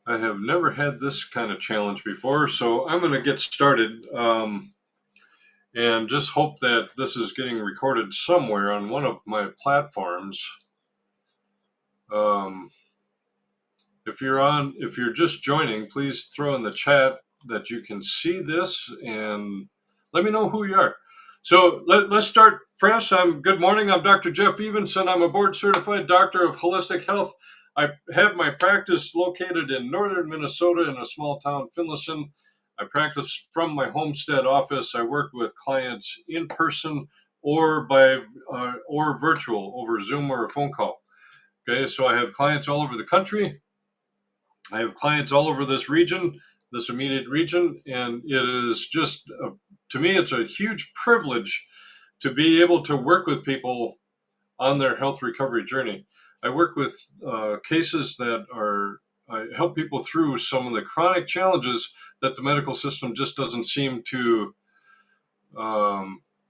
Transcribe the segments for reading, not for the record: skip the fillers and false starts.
I have never had this kind of challenge before, so I'm going to get started and just hope that this is getting recorded somewhere on one of my platforms. If you're just joining, please throw in the chat that you can see this and let me know who you are. So let's start fresh. Good morning. I'm Dr. Jeff Evenson. I'm a board certified doctor of holistic health. I have my practice located in northern Minnesota in a small town, Finlayson. I practice from my homestead office. I work with clients in person or virtual over Zoom or a phone call. Okay, so I have clients all over the country. I have clients all over this region, this immediate region, and it is just, to me, it's a huge privilege to be able to work with people on their health recovery journey. I work with cases I help people through some of the chronic challenges that the medical system just doesn't seem to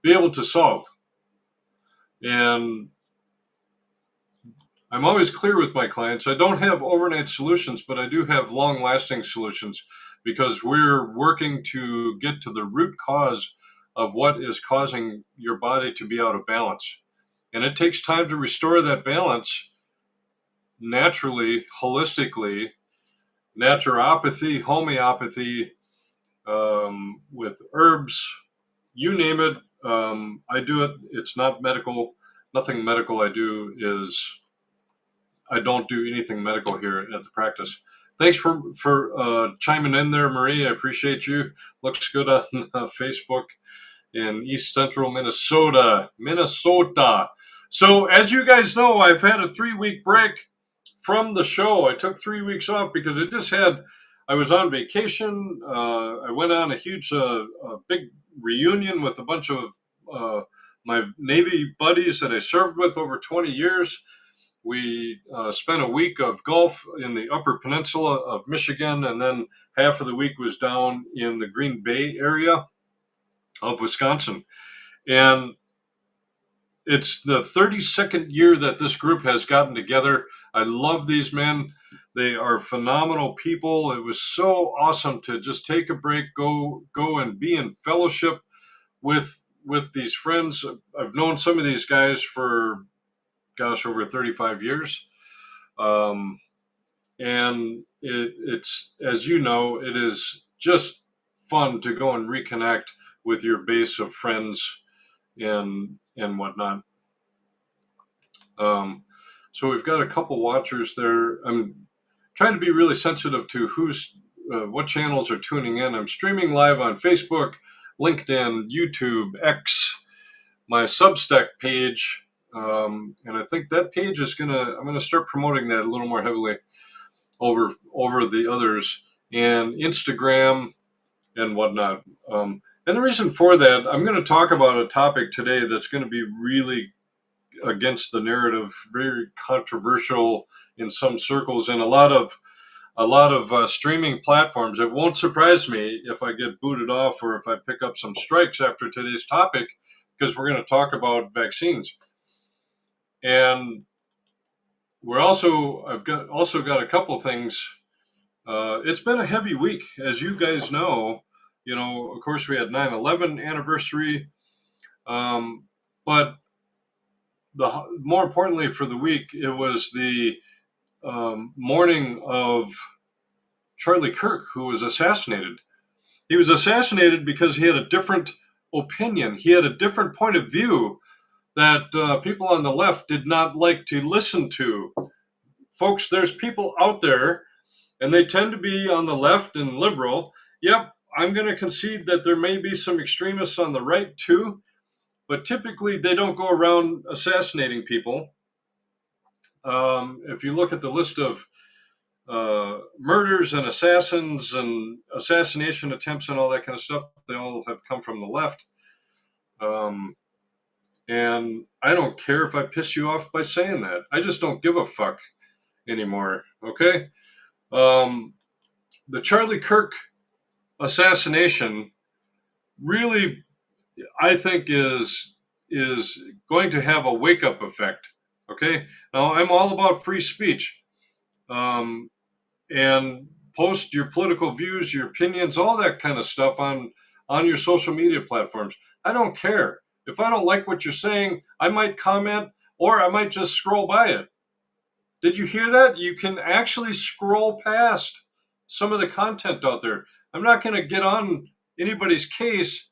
be able to solve. And I'm always clear with my clients. I don't have overnight solutions, but I do have long-lasting solutions because we're working to get to the root cause of what is causing your body to be out of balance. And it takes time to restore that balance naturally, holistically, naturopathy, homeopathy, with herbs, you name it. I do it. It's not medical. Nothing medical I do is... I don't do anything medical here at the practice. Thanks for chiming in there, Marie. I appreciate you. Looks good on Facebook in East Central Minnesota. So as you guys know, I've had a 3-week break from the show. I took 3 weeks off because I was on vacation. I went on a huge, big reunion with a bunch of my Navy buddies that I served with over 20 years. We spent a week of golf in the Upper Peninsula of Michigan, and then half of the week was down in the Green Bay area of Wisconsin. And it's the 32nd year that this group has gotten together. I love these men. They are phenomenal people. It was so awesome to just take a break, go and be in fellowship with these friends. I've known some of these guys for over 35 years. And it's, as you know, it is just fun to go and reconnect with your base of friends and whatnot. So we've got a couple watchers there. I'm trying to be really sensitive to what channels are tuning in. I'm streaming live on Facebook, LinkedIn, YouTube, X, my Substack page. And I think that page I'm going to start promoting that a little more heavily over the others, and Instagram and whatnot. And the reason for that, I'm going to talk about a topic today that's going to be really against the narrative, very controversial in some circles and a lot of streaming platforms. It won't surprise me if I get booted off or if I pick up some strikes after today's topic, because we're going to talk about vaccines. And I've got a couple things. It's been a heavy week, as you guys know. Of course, we had 9/11 anniversary, but more importantly for the week, it was the morning of Charlie Kirk, who was assassinated. He was assassinated because he had a different opinion. He had a different point of view that people on the left did not like to listen to. Folks, there's people out there, and they tend to be on the left and liberal. Yep, I'm going to concede that there may be some extremists on the right too, but typically they don't go around assassinating people. If you look at the list of murders and assassins and assassination attempts and all that kind of stuff, they all have come from the left. And I don't care if I piss you off by saying that. I just don't give a fuck anymore, okay? The Charlie Kirk assassination really, I think, is going to have a wake-up effect, okay? Now, I'm all about free speech. And post your political views, your opinions, all that kind of stuff on your social media platforms. I don't care. If I don't like what you're saying, I might comment or I might just scroll by it. Did you hear that? You can actually scroll past some of the content out there. I'm not going to get on anybody's case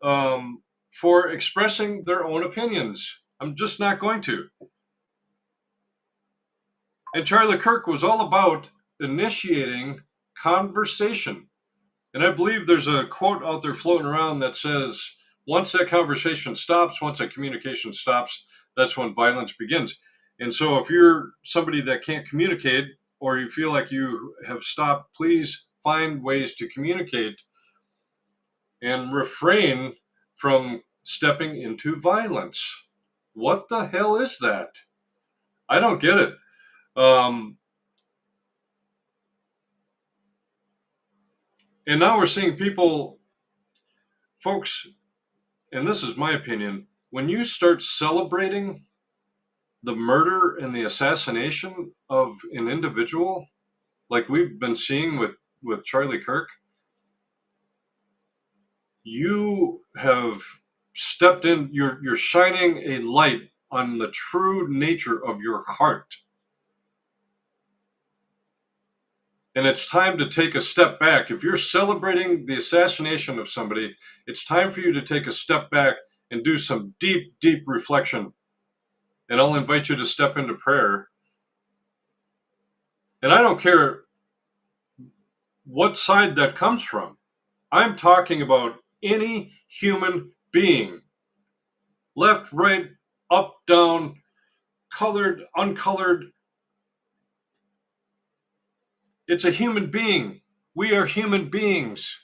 for expressing their own opinions. I'm just not going to. And Charlie Kirk was all about initiating conversation. And I believe there's a quote out there floating around that says, once that conversation stops, once that communication stops, that's when violence begins. And so if you're somebody that can't communicate or you feel like you have stopped, please find ways to communicate and refrain from stepping into violence. What the hell is that? I don't get it. And now we're seeing people, folks, and this is my opinion, when you start celebrating the murder and the assassination of an individual, like we've been seeing with Charlie Kirk, you have stepped in, you're shining a light on the true nature of your heart. And it's time to take a step back. If you're celebrating the assassination of somebody, it's time for you to take a step back and do some deep, deep reflection. And I'll invite you to step into prayer. And I don't care what side that comes from. I'm talking about any human being. Left, right, up, down, colored, uncolored. It's a human being. We are human beings.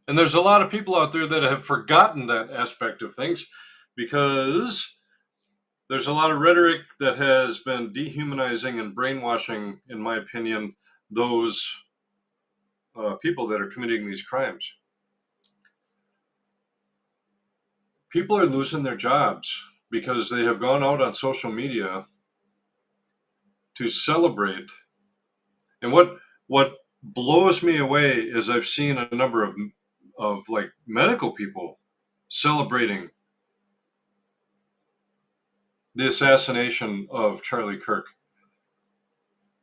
And there's a lot of people out there that have forgotten that aspect of things because there's a lot of rhetoric that has been dehumanizing and brainwashing, in my opinion, those people that are committing these crimes. People are losing their jobs because they have gone out on social media to celebrate. And what blows me away is I've seen a number of like medical people celebrating the assassination of Charlie Kirk.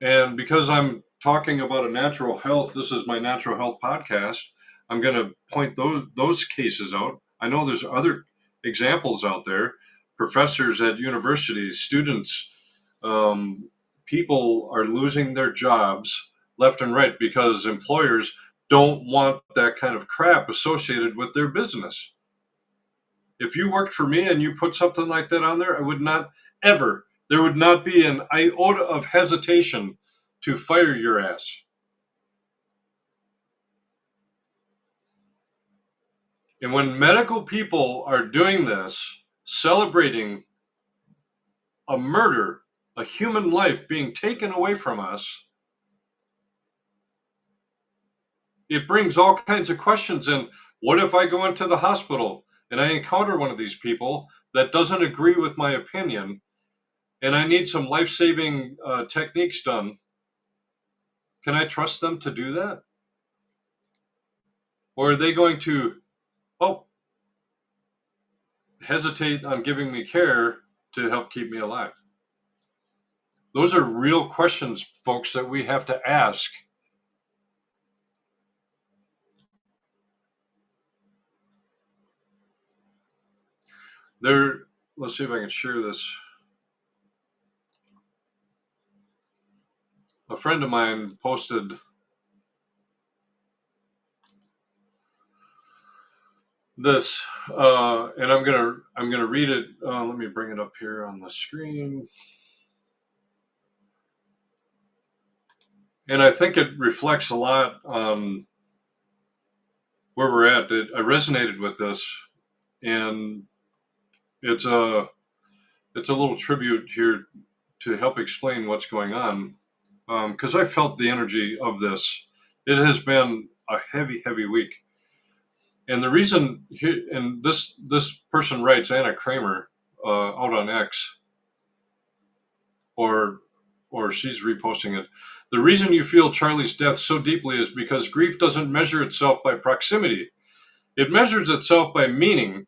And because I'm talking about a natural health, this is my natural health podcast, I'm going to point those cases out. I know there's other examples out there, professors at universities, students, people are losing their jobs left and right because employers don't want that kind of crap associated with their business. If you worked for me and you put something like that on there, I would not ever, there would not be an iota of hesitation to fire your ass. And when medical people are doing this, celebrating a murder, a human life being taken away from us, it brings all kinds of questions in. What if I go into the hospital and I encounter one of these people that doesn't agree with my opinion and I need some life-saving techniques done? Can I trust them to do that? Or are they going to, hesitate on giving me care to help keep me alive? Those are real questions, folks, that we have to ask. Let's see if I can share this. A friend of mine posted this, and I'm gonna read it. Let me bring it up here on the screen. And I think it reflects a lot on where we're at. I resonated with this, and it's a little tribute here to help explain what's going on, because I felt the energy of this. It has been a heavy, heavy week. And the reason here, and this person writes, Anna Kramer, out on X, or or she's reposting it. The reason you feel Charlie's death so deeply is because grief doesn't measure itself by proximity. It measures itself by meaning.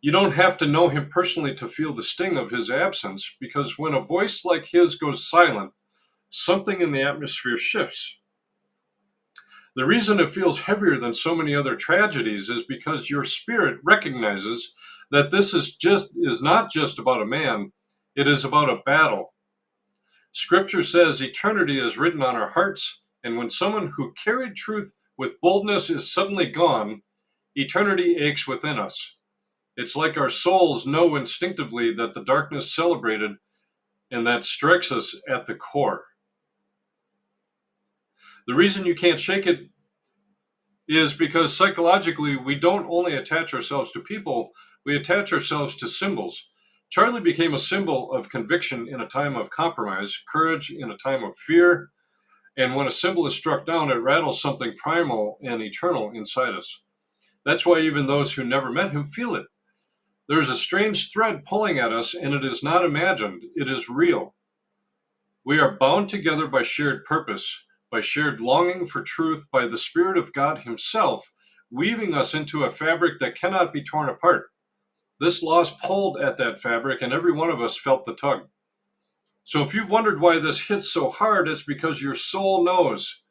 You don't have to know him personally to feel the sting of his absence, because when a voice like his goes silent, something in the atmosphere shifts. The reason it feels heavier than so many other tragedies is because your spirit recognizes that this is not just about a man, it is about a battle. Scripture says eternity is written on our hearts, and when someone who carried truth with boldness is suddenly gone, eternity aches within us. It's like our souls know instinctively that the darkness celebrated, and that strikes us at the core. The reason you can't shake it is because psychologically we don't only attach ourselves to people, we attach ourselves to symbols. Charlie became a symbol of conviction in a time of compromise, courage in a time of fear, and when a symbol is struck down, it rattles something primal and eternal inside us. That's why even those who never met him feel it. There is a strange thread pulling at us, and it is not imagined, it is real. We are bound together by shared purpose, by shared longing for truth, by the Spirit of God Himself, weaving us into a fabric that cannot be torn apart. This loss pulled at that fabric, and every one of us felt the tug. So if you've wondered why this hits so hard, it's because your soul knows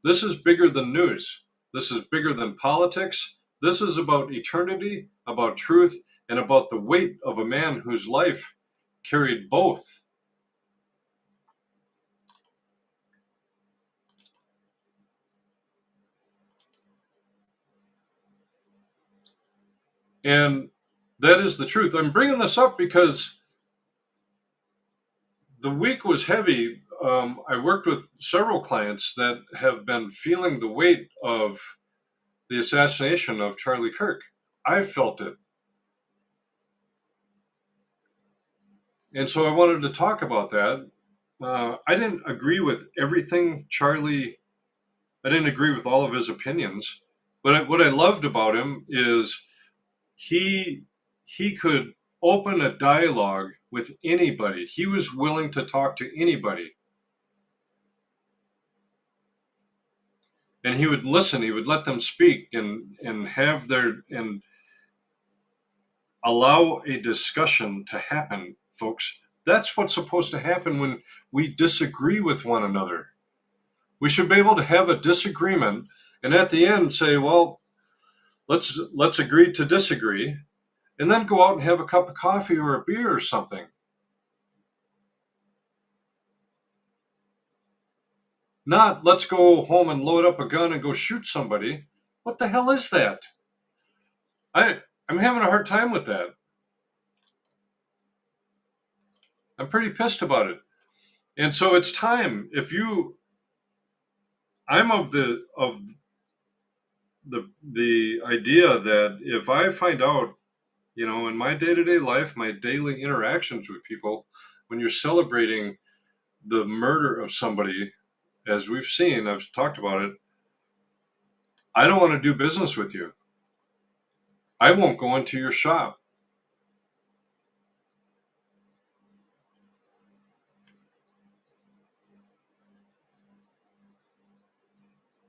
this is bigger than news. This is bigger than politics. This is about eternity, about truth, and about the weight of a man whose life carried both. And that is the truth. I'm bringing this up because the week was heavy. I worked with several clients that have been feeling the weight of the assassination of Charlie Kirk. I felt it. And so I wanted to talk about that. I didn't agree with everything I didn't agree with all of his opinions. But what I loved about him is he could open a dialogue with anybody. He was willing to talk to anybody. And he would listen, he would let them speak and have their and allow a discussion to happen, folks. That's what's supposed to happen when we disagree with one another. We should be able to have a disagreement and at the end say, well, let's agree to disagree, and then go out and have a cup of coffee or a beer or something. Not let's go home and load up a gun and go shoot somebody. What the hell is that? I'm having a hard time with that. I'm pretty pissed about it. And so it's time. I'm of the idea that if I find out, in my day-to-day life, my daily interactions with people, when you're celebrating the murder of somebody, as we've seen, I've talked about it, I don't want to do business with you. I won't go into your shop.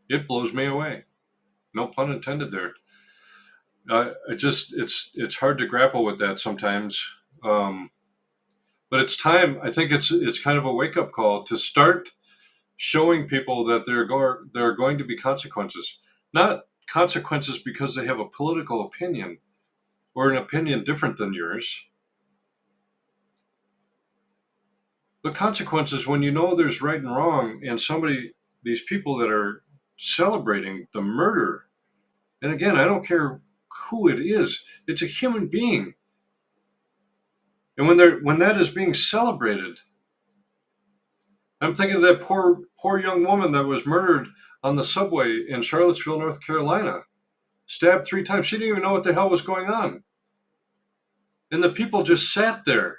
It blows me away. No pun intended there. It's hard to grapple with that sometimes. But it's time. I think it's kind of a wake up call to start showing people that there are going to be consequences, not consequences because they have a political opinion or an opinion different than yours, but consequences when you know there's right and wrong, and these people that are celebrating the murder, and again, I don't care who it is, it's a human being, and when that is being celebrated, I'm thinking of that poor young woman that was murdered on the subway in Charlottesville, North Carolina, stabbed 3 times. She didn't even know what the hell was going on. And the people just sat there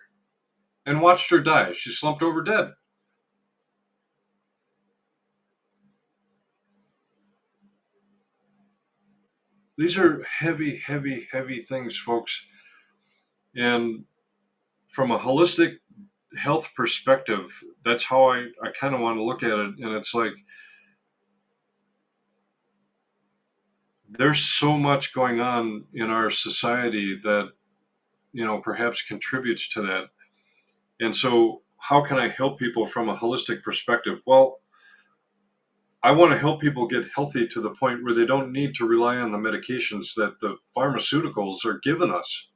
and watched her die. She slumped over dead. These are heavy, heavy, heavy things, folks. And from a holistic health perspective, that's how I kind of want to look at it. And it's like, there's so much going on in our society that, perhaps contributes to that. And so, how can I help people from a holistic perspective? Well, I want to help people get healthy to the point where they don't need to rely on the medications that the pharmaceuticals are giving us.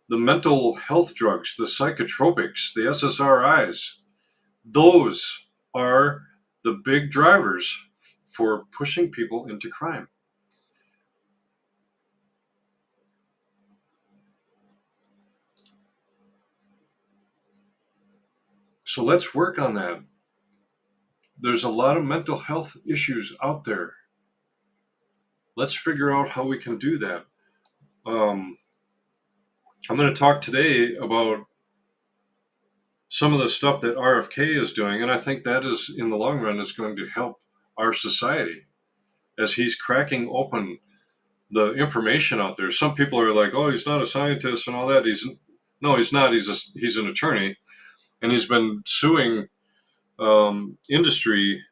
The mental health drugs, the psychotropics, the SSRIs, those are the big drivers for pushing people into crime. So let's work on that. There's a lot of mental health issues out there. Let's figure out how we can do that. I'm going to talk today about some of the stuff that RFK is doing, and I think that is, in the long run, is going to help our society as he's cracking open the information out there. Some people are like, "Oh, he's not a scientist and all that." No, he's not. He's an attorney, and he's been suing industry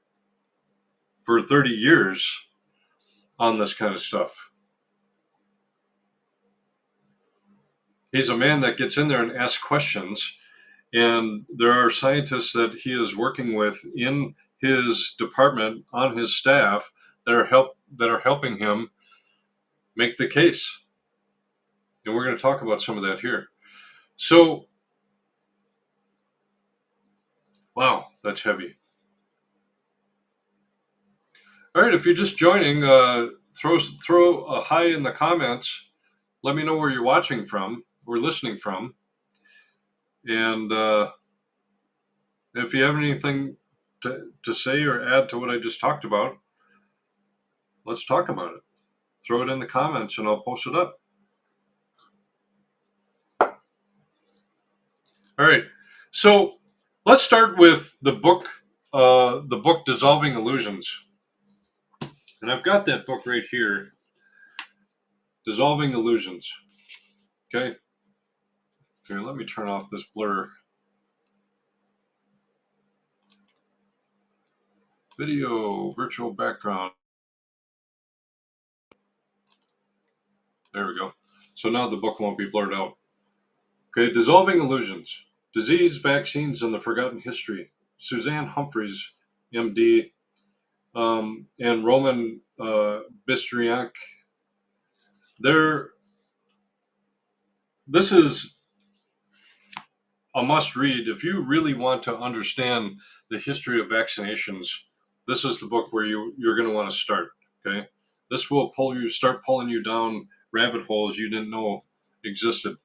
for 30 years on this kind of stuff. He's a man that gets in there and asks questions, and there are scientists that he is working with in his department, on his staff, that are helping him make the case. And we're going to talk about some of that here. So, wow, that's heavy. All right, if you're just joining, throw a hi in the comments. Let me know where you're watching from or listening from. And if you have anything to say or add to what I just talked about, let's talk about it. Throw it in the comments and I'll post it up. All right, so let's start with the book Dissolving Illusions. And I've got that book right here, Dissolving Illusions. Okay. Here, let me turn off this blur. Video, virtual background. There we go. So now the book won't be blurred out. Okay, Dissolving Illusions, Disease, Vaccines, and the Forgotten History. Suzanne Humphreys, MD, and Roman Bistriak. This is a must read. If you really want to understand the history of vaccinations, this is the book where you're going to want to start. Okay, this will start pulling you down rabbit holes you didn't know existed.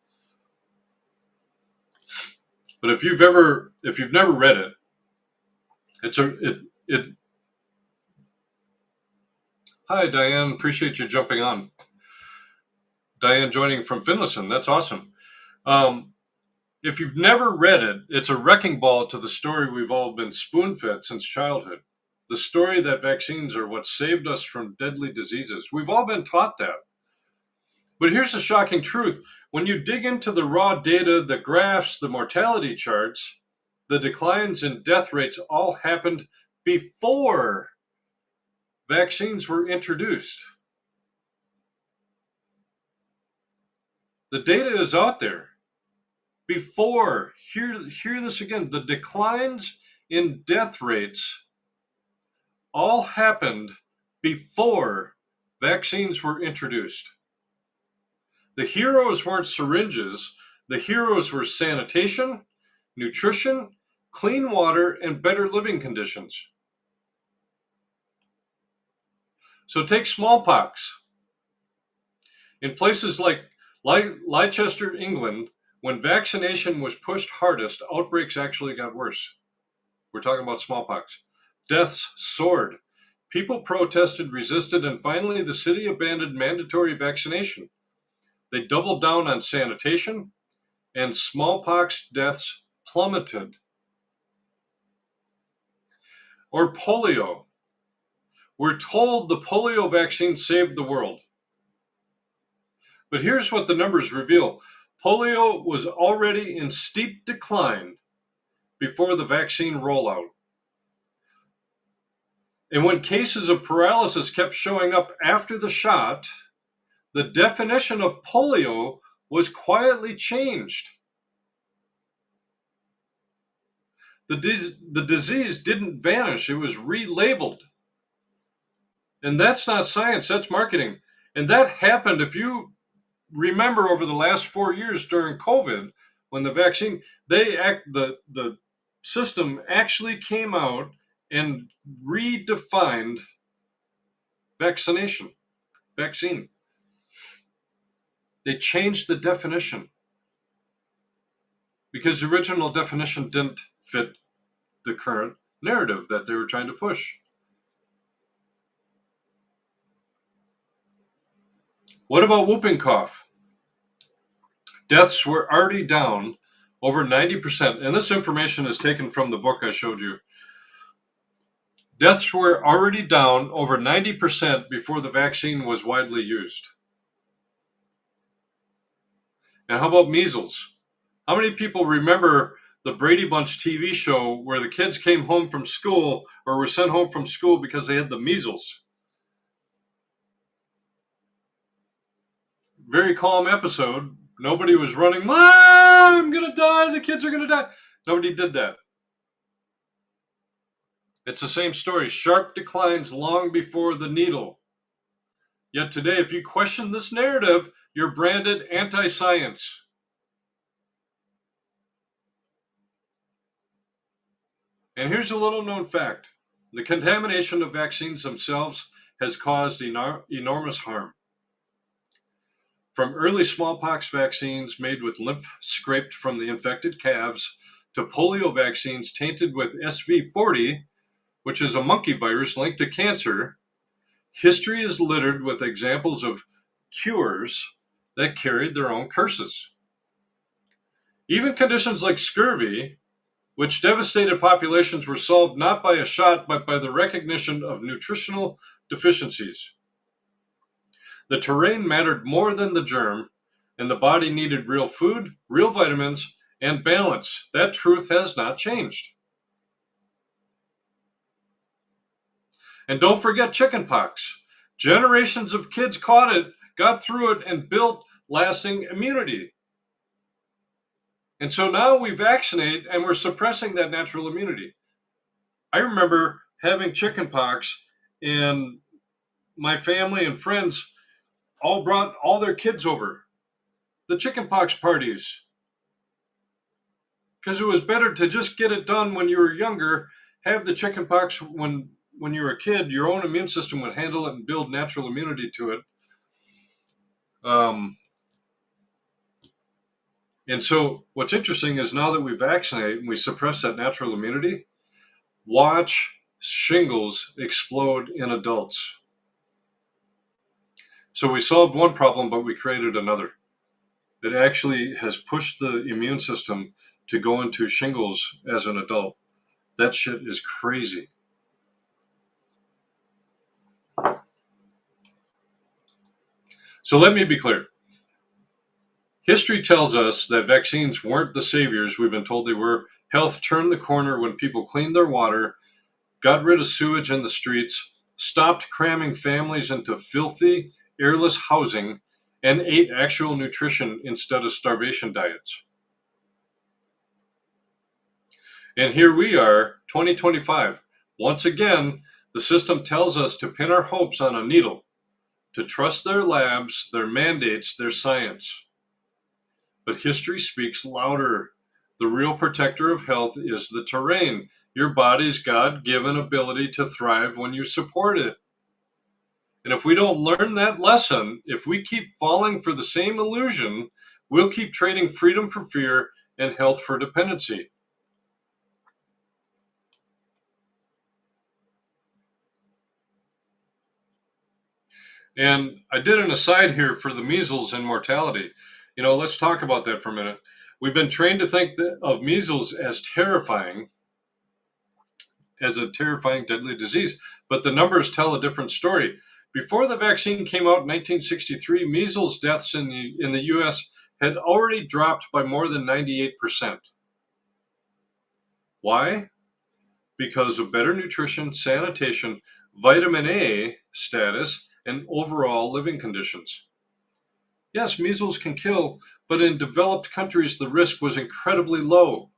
But if you've never read it, Hi Diane, appreciate you jumping on. Diane joining from Finlayson, that's awesome. If you've never read it, it's a wrecking ball to the story we've all been spoon-fed since childhood. The story that vaccines are what saved us from deadly diseases. We've all been taught that. But here's the shocking truth. When you dig into the raw data, the graphs, the mortality charts, the declines in death rates all happened before vaccines were introduced. The data is out there. Before, hear this again, the declines in death rates all happened before vaccines were introduced. The heroes weren't syringes, the heroes were sanitation, nutrition, clean water, and better living conditions. So take smallpox. In places like Leicester, England, when vaccination was pushed hardest, outbreaks actually got worse. We're talking about smallpox. Deaths soared. People protested, resisted, and finally the city abandoned mandatory vaccination. They doubled down on sanitation, and smallpox deaths plummeted. Or polio. We're told the polio vaccine saved the world. But here's what the numbers reveal. Polio was already in steep decline before the vaccine rollout. And when cases of paralysis kept showing up after the shot, the definition of polio was quietly changed. The disease didn't vanish, it was relabeled. And that's not science, that's marketing. And that happened, if you remember, over the last 4 years during COVID, when the vaccine, the system actually came out and redefined vaccine. They changed the definition because the original definition didn't fit the current narrative that they were trying to push. What about whooping cough? Deaths were already down over 90%, and this information is taken from the book I showed you. Deaths were already down over 90% before the vaccine was widely used. And how about measles? How many people remember the Brady Bunch TV show where the kids came home from school or were sent home from school because they had the measles? Very calm episode. Nobody was running, "Ah, I'm going to die, the kids are going to die." Nobody did that. It's the same story. Sharp declines long before the needle. Yet today, if you question this narrative, you're branded anti-science. And here's a little known fact. The contamination of vaccines themselves has caused enormous harm. From early smallpox vaccines made with lymph scraped from the infected calves to polio vaccines tainted with SV40, which is a monkey virus linked to cancer, history is littered with examples of cures that carried their own curses. Even conditions like scurvy, which devastated populations, were solved not by a shot, but by the recognition of nutritional deficiencies. The terrain mattered more than the germ, and the body needed real food, real vitamins, and balance. That truth has not changed. And don't forget chickenpox. Generations of kids caught it, got through it, and built lasting immunity. And so now we vaccinate and we're suppressing that natural immunity. I remember having chickenpox, and my family and friends all brought all their kids over. The chickenpox parties. Because it was better to just get it done when you were younger, have the chickenpox when you were a kid, your own immune system would handle it and build natural immunity to it. And so what's interesting is now that we vaccinate and we suppress that natural immunity, watch shingles explode in adults. So we solved one problem, but we created another. It actually has pushed the immune system to go into shingles as an adult. That shit is crazy. So let me be clear. History tells us that vaccines weren't the saviors we've been told they were. Health turned the corner when people cleaned their water, got rid of sewage in the streets, stopped cramming families into filthy, airless housing, and ate actual nutrition instead of starvation diets. And here we are, 2025. Once again, the system tells us to pin our hopes on a needle, to trust their labs, their mandates, their science. But history speaks louder. The real protector of health is the terrain, your body's God-given ability to thrive when you support it. And if we don't learn that lesson, if we keep falling for the same illusion, we'll keep trading freedom for fear and health for dependency. And I did an aside here for the measles and mortality. Let's talk about that for a minute. We've been trained to think of measles as terrifying, as a terrifying, deadly disease, but the numbers tell a different story. Before the vaccine came out in 1963, measles deaths in the U.S. had already dropped by more than 98%. Why? Because of better nutrition, sanitation, vitamin A status, and overall living conditions. Yes, measles can kill, but in developed countries, the risk was incredibly low.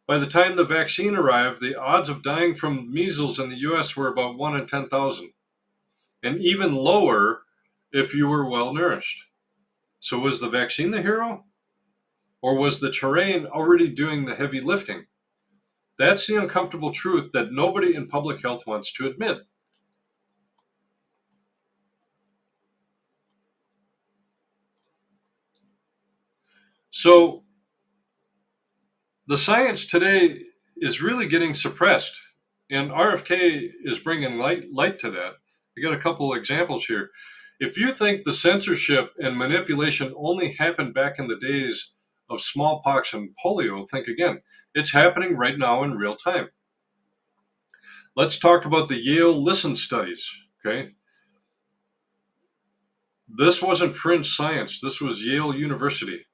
By the time the vaccine arrived, the odds of dying from measles in the US were about 1 in 10,000, and even lower if you were well nourished. So was the vaccine the hero? Or was the terrain already doing the heavy lifting? That's the uncomfortable truth that nobody in public health wants to admit. So the science today is really getting suppressed, and RFK is bringing light to that. I got a couple examples here. If you think the censorship and manipulation only happened back in the days of smallpox and polio, think again. It's happening right now in real time. Let's talk about the Yale Listen studies, okay? This wasn't fringe science. This was Yale University,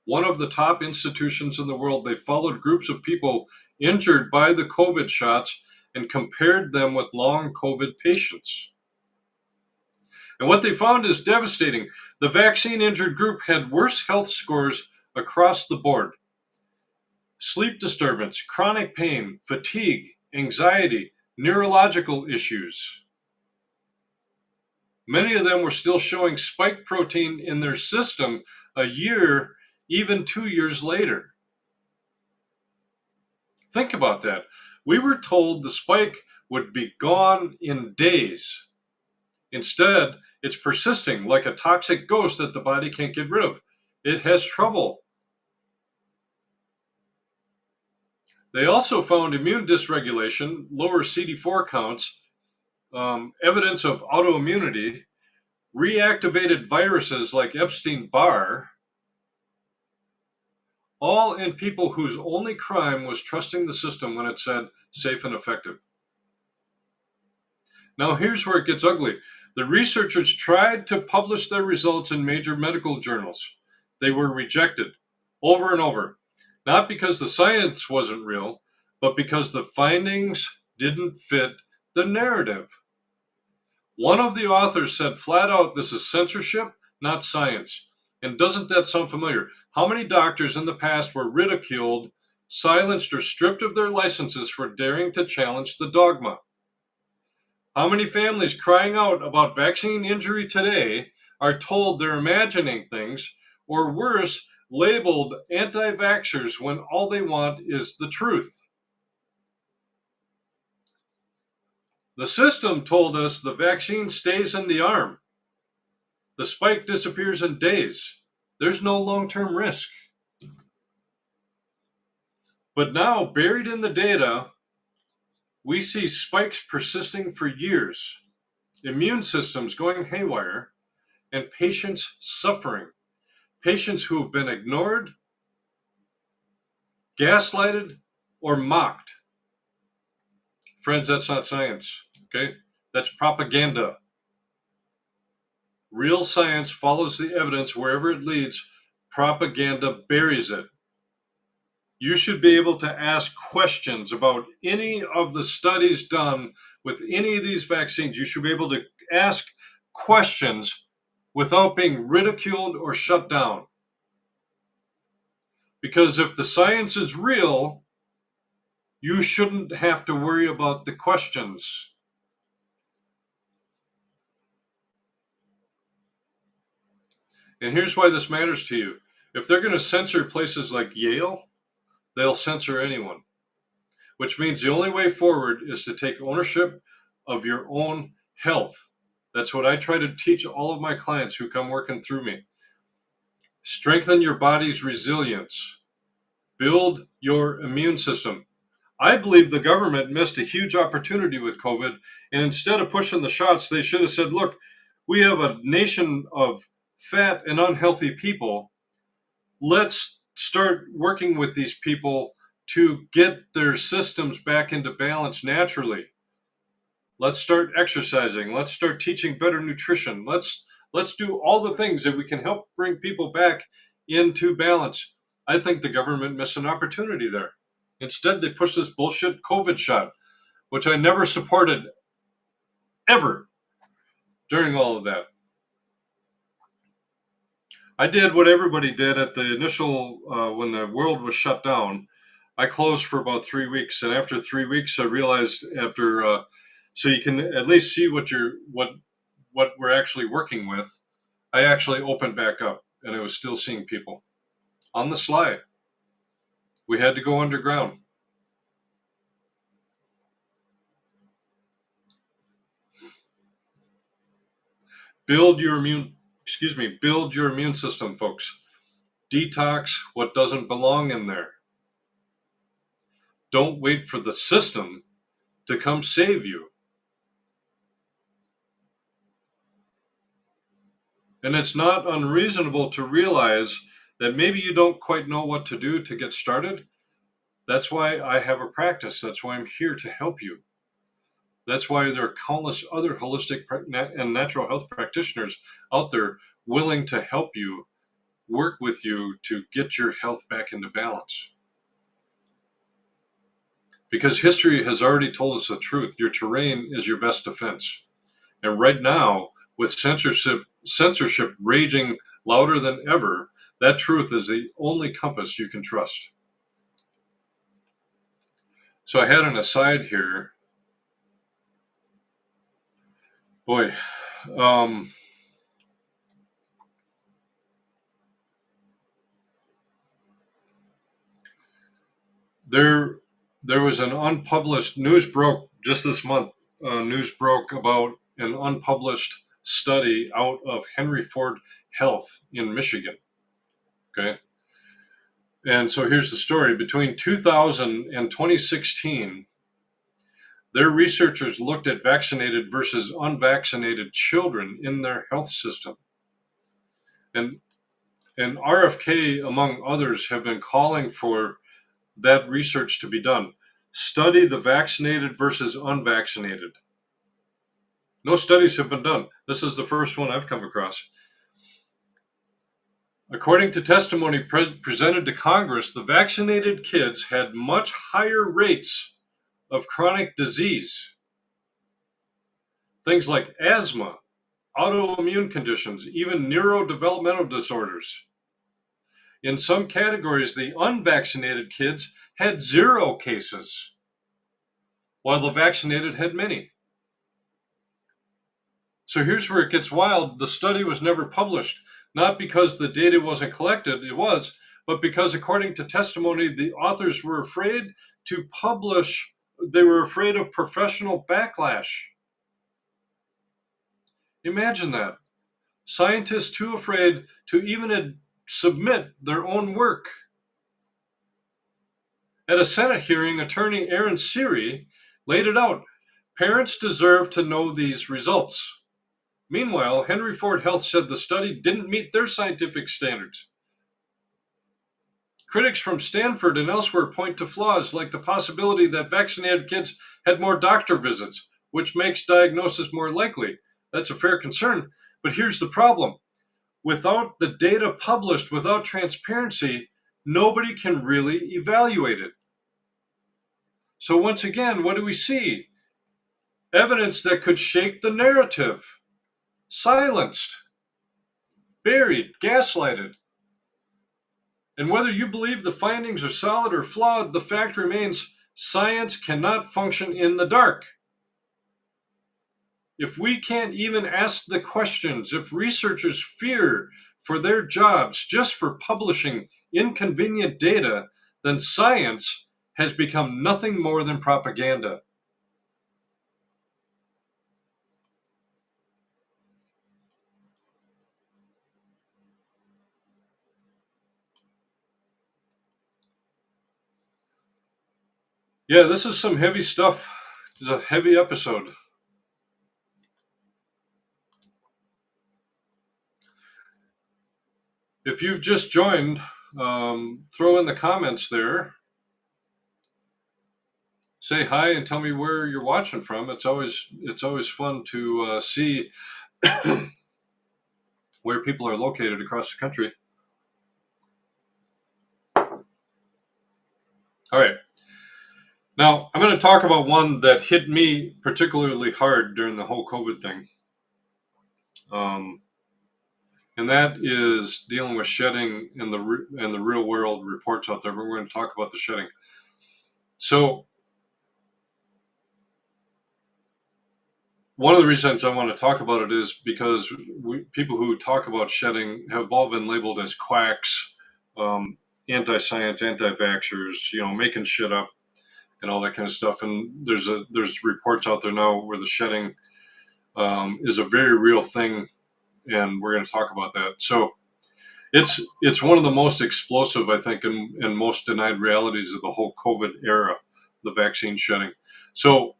one of the top institutions in the world. They followed groups of people injured by the COVID shots and compared them with long COVID patients. And what they found is devastating. The vaccine injured group had worse health scores across the board. Sleep disturbance, chronic pain, fatigue, anxiety, neurological issues. Many of them were still showing spike protein in their system a year, even 2 years later. Think about that. We were told the spike would be gone in days. Instead, it's persisting like a toxic ghost that the body can't get rid of. It has trouble. They also found immune dysregulation, lower CD4 counts, evidence of autoimmunity, reactivated viruses like Epstein-Barr, all in people whose only crime was trusting the system when it said safe and effective. Now here's where it gets ugly. The researchers tried to publish their results in major medical journals. They were rejected over and over, not because the science wasn't real, but because the findings didn't fit the narrative. One of the authors said flat out, this is censorship, not science. And doesn't that sound familiar? How many doctors in the past were ridiculed, silenced, or stripped of their licenses for daring to challenge the dogma? How many families crying out about vaccine injury today are told they're imagining things, or worse, labeled anti-vaxxers when all they want is the truth? The system told us the vaccine stays in the arm. The spike disappears in days. There's no long-term risk. But now, buried in the data, we see spikes persisting for years, immune systems going haywire, and patients suffering. Patients who have been ignored, gaslighted, or mocked. Friends, that's not science, okay? That's propaganda. Real science follows the evidence wherever it leads. Propaganda buries it. You should be able to ask questions about any of the studies done with any of these vaccines. You should be able to ask questions without being ridiculed or shut down. Because if the science is real, you shouldn't have to worry about the questions. And here's why this matters to you. If they're going to censor places like Yale, they'll censor anyone, which means the only way forward is to take ownership of your own health. That's what I try to teach all of my clients who come working through me. Strengthen your body's resilience. Build your immune system. I believe the government missed a huge opportunity with COVID, and instead of pushing the shots, they should have said, look, we have a nation of fat and unhealthy people. Let's start working with these people to get their systems back into balance naturally. Let's start exercising. Let's start teaching better nutrition. Let's Let's do all the things that we can help bring people back into balance. I think the government missed an opportunity there. Instead, they pushed this bullshit COVID shot, which I never supported ever during all of that. I did what everybody did at the initial, when the world was shut down. I closed for about 3 weeks, and after 3 weeks, I realized so you can at least see what we're actually working with. I actually opened back up, and I was still seeing people on the sly. We had to go underground. Build your immune system, folks. Detox what doesn't belong in there. Don't wait for the system to come save you. And it's not unreasonable to realize that maybe you don't quite know what to do to get started. That's why I have a practice. That's why I'm here to help you. That's why there are countless other holistic and natural health practitioners out there willing to help you, work with you to get your health back into balance. Because history has already told us the truth. Your terrain is your best defense. And right now, with censorship raging louder than ever, that truth is the only compass you can trust. So I had an aside here. Boy, there was an unpublished news broke just this month. News broke about an unpublished study out of Henry Ford Health in Michigan. Okay. And so here's the story. Between 2000 and 2016, their researchers looked at vaccinated versus unvaccinated children in their health system. And RFK, among others, have been calling for that research to be done. Study the vaccinated versus unvaccinated. No studies have been done. This is the first one I've come across. According to testimony presented to Congress, the vaccinated kids had much higher rates of chronic disease. Things like asthma, autoimmune conditions, even neurodevelopmental disorders. In some categories, the unvaccinated kids had 0 cases, while the vaccinated had many. So here's where it gets wild. The study was never published, not because the data wasn't collected, it was, but because according to testimony, the authors were afraid to publish. They were afraid of professional backlash. Imagine that. Scientists too afraid to even submit their own work. At a Senate hearing, attorney Aaron Siri laid it out. Parents deserve to know these results. Meanwhile, Henry Ford Health said the study didn't meet their scientific standards. Critics from Stanford and elsewhere point to flaws like the possibility that vaccinated kids had more doctor visits, which makes diagnosis more likely. That's a fair concern. But here's the problem. Without the data published, without transparency, nobody can really evaluate it. So once again, what do we see? Evidence that could shake the narrative. Silenced, buried, gaslighted. And whether you believe the findings are solid or flawed, the fact remains science cannot function in the dark. If we can't even ask the questions, if researchers fear for their jobs just for publishing inconvenient data, then science has become nothing more than propaganda. Yeah, this is some heavy stuff. It's a heavy episode. If you've just joined, throw in the comments there. Say hi and tell me where you're watching from. It's always fun to see where people are located across the country. All right. Now, I'm going to talk about one that hit me particularly hard during the whole COVID thing. And that is dealing with shedding and the real world reports out there. But we're going to talk about the shedding. So one of the reasons I want to talk about it is because people who talk about shedding have all been labeled as quacks, anti-science, anti-vaxxers, making shit up and all that kind of stuff. And there's reports out there now where the shedding is a very real thing, and we're going to talk about that. So it's one of the most explosive, I think, and most denied realities of the whole COVID era, the vaccine shedding. So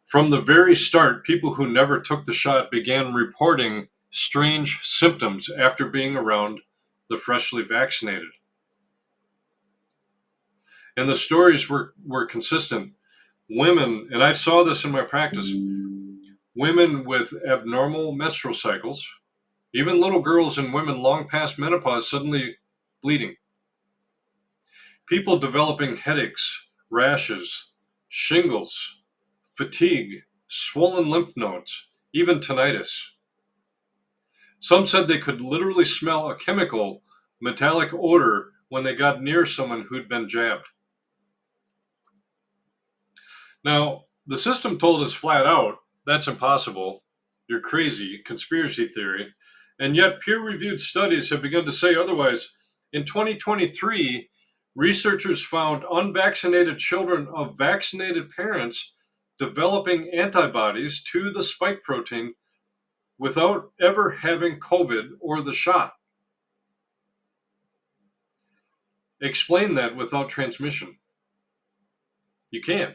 from the very start, people who never took the shot began reporting strange symptoms after being around the freshly vaccinated. And the stories were consistent. Women, and I saw this in my practice, women with abnormal menstrual cycles, even little girls and women long past menopause suddenly bleeding. People developing headaches, rashes, shingles, fatigue, swollen lymph nodes, even tinnitus. Some said they could literally smell a chemical, metallic odor when they got near someone who'd been jabbed. Now, the system told us flat out, that's impossible, you're crazy, conspiracy theory, and yet peer-reviewed studies have begun to say otherwise. In 2023, researchers found unvaccinated children of vaccinated parents developing antibodies to the spike protein without ever having COVID or the shot. Explain that without transmission. You can't.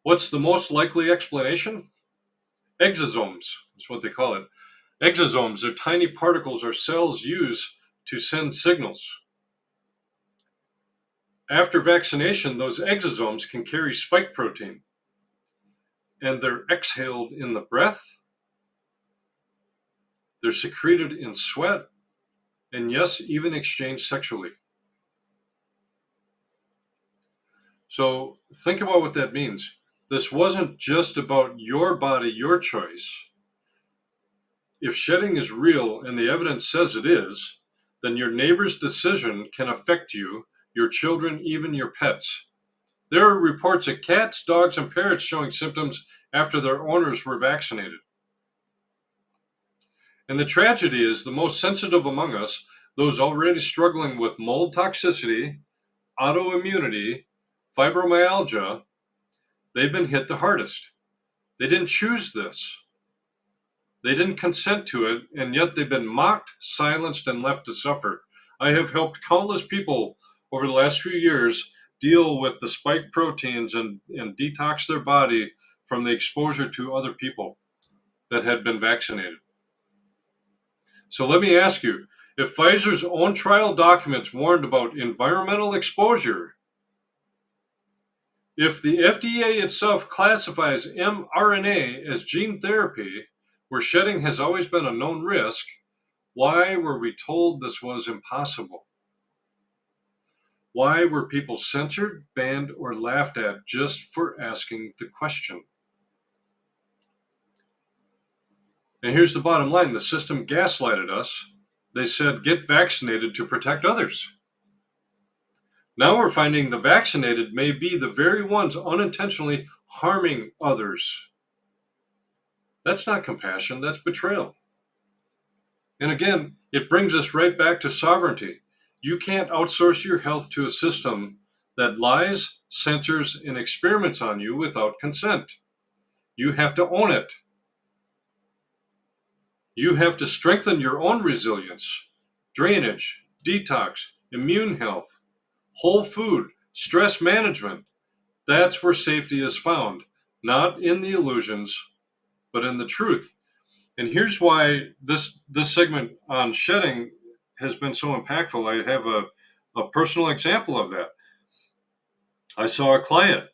What's the most likely explanation? Exosomes is what they call it. Exosomes are tiny particles our cells use to send signals. After vaccination, those exosomes can carry spike protein, and they're exhaled in the breath, they're secreted in sweat, and yes, even exchanged sexually. So think about what that means. This wasn't just about your body, your choice. If shedding is real and the evidence says it is, then your neighbor's decision can affect you, your children, even your pets. There are reports of cats, dogs, and parrots showing symptoms after their owners were vaccinated. And the tragedy is the most sensitive among us, those already struggling with mold toxicity, autoimmunity, fibromyalgia, they've been hit the hardest. They didn't choose this. They didn't consent to it, and yet they've been mocked, silenced, and left to suffer. I have helped countless people over the last few years deal with the spike proteins and detox their body from the exposure to other people that had been vaccinated. So let me ask you, if Pfizer's own trial documents warned about environmental exposure, if the FDA itself classifies mRNA as gene therapy, where shedding has always been a known risk, why were we told this was impossible? Why were people censored, banned, or laughed at just for asking the question? And here's the bottom line. The system gaslighted us. They said, get vaccinated to protect others. Now we're finding the vaccinated may be the very ones unintentionally harming others. That's not compassion, that's betrayal. And again, it brings us right back to sovereignty. You can't outsource your health to a system that lies, censors, and experiments on you without consent. You have to own it. You have to strengthen your own resilience, drainage, detox, immune health, whole food, stress management. That's where safety is found, not in the illusions, but in the truth. And here's why this segment on shedding has been so impactful. I have a personal example of that. I saw a client.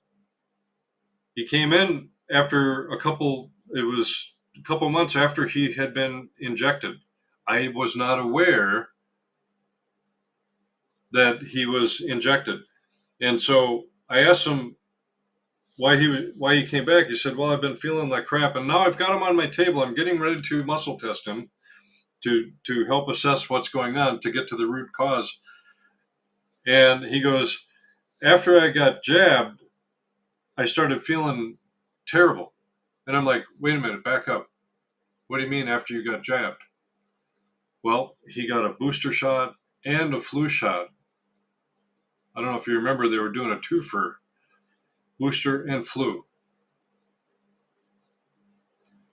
He came in after it was a couple months after he had been injected. I was not aware that he was injected. And so I asked him why he came back. He said, "Well, I've been feeling like crap, and now I've got him on my table. I'm getting ready to muscle test him to help assess what's going on to get to the root cause." And he goes, "After I got jabbed, I started feeling terrible." And I'm like, "Wait a minute, back up. What do you mean after you got jabbed?" Well, he got a booster shot and a flu shot. I don't know if you remember, they were doing a twofer, booster and flu.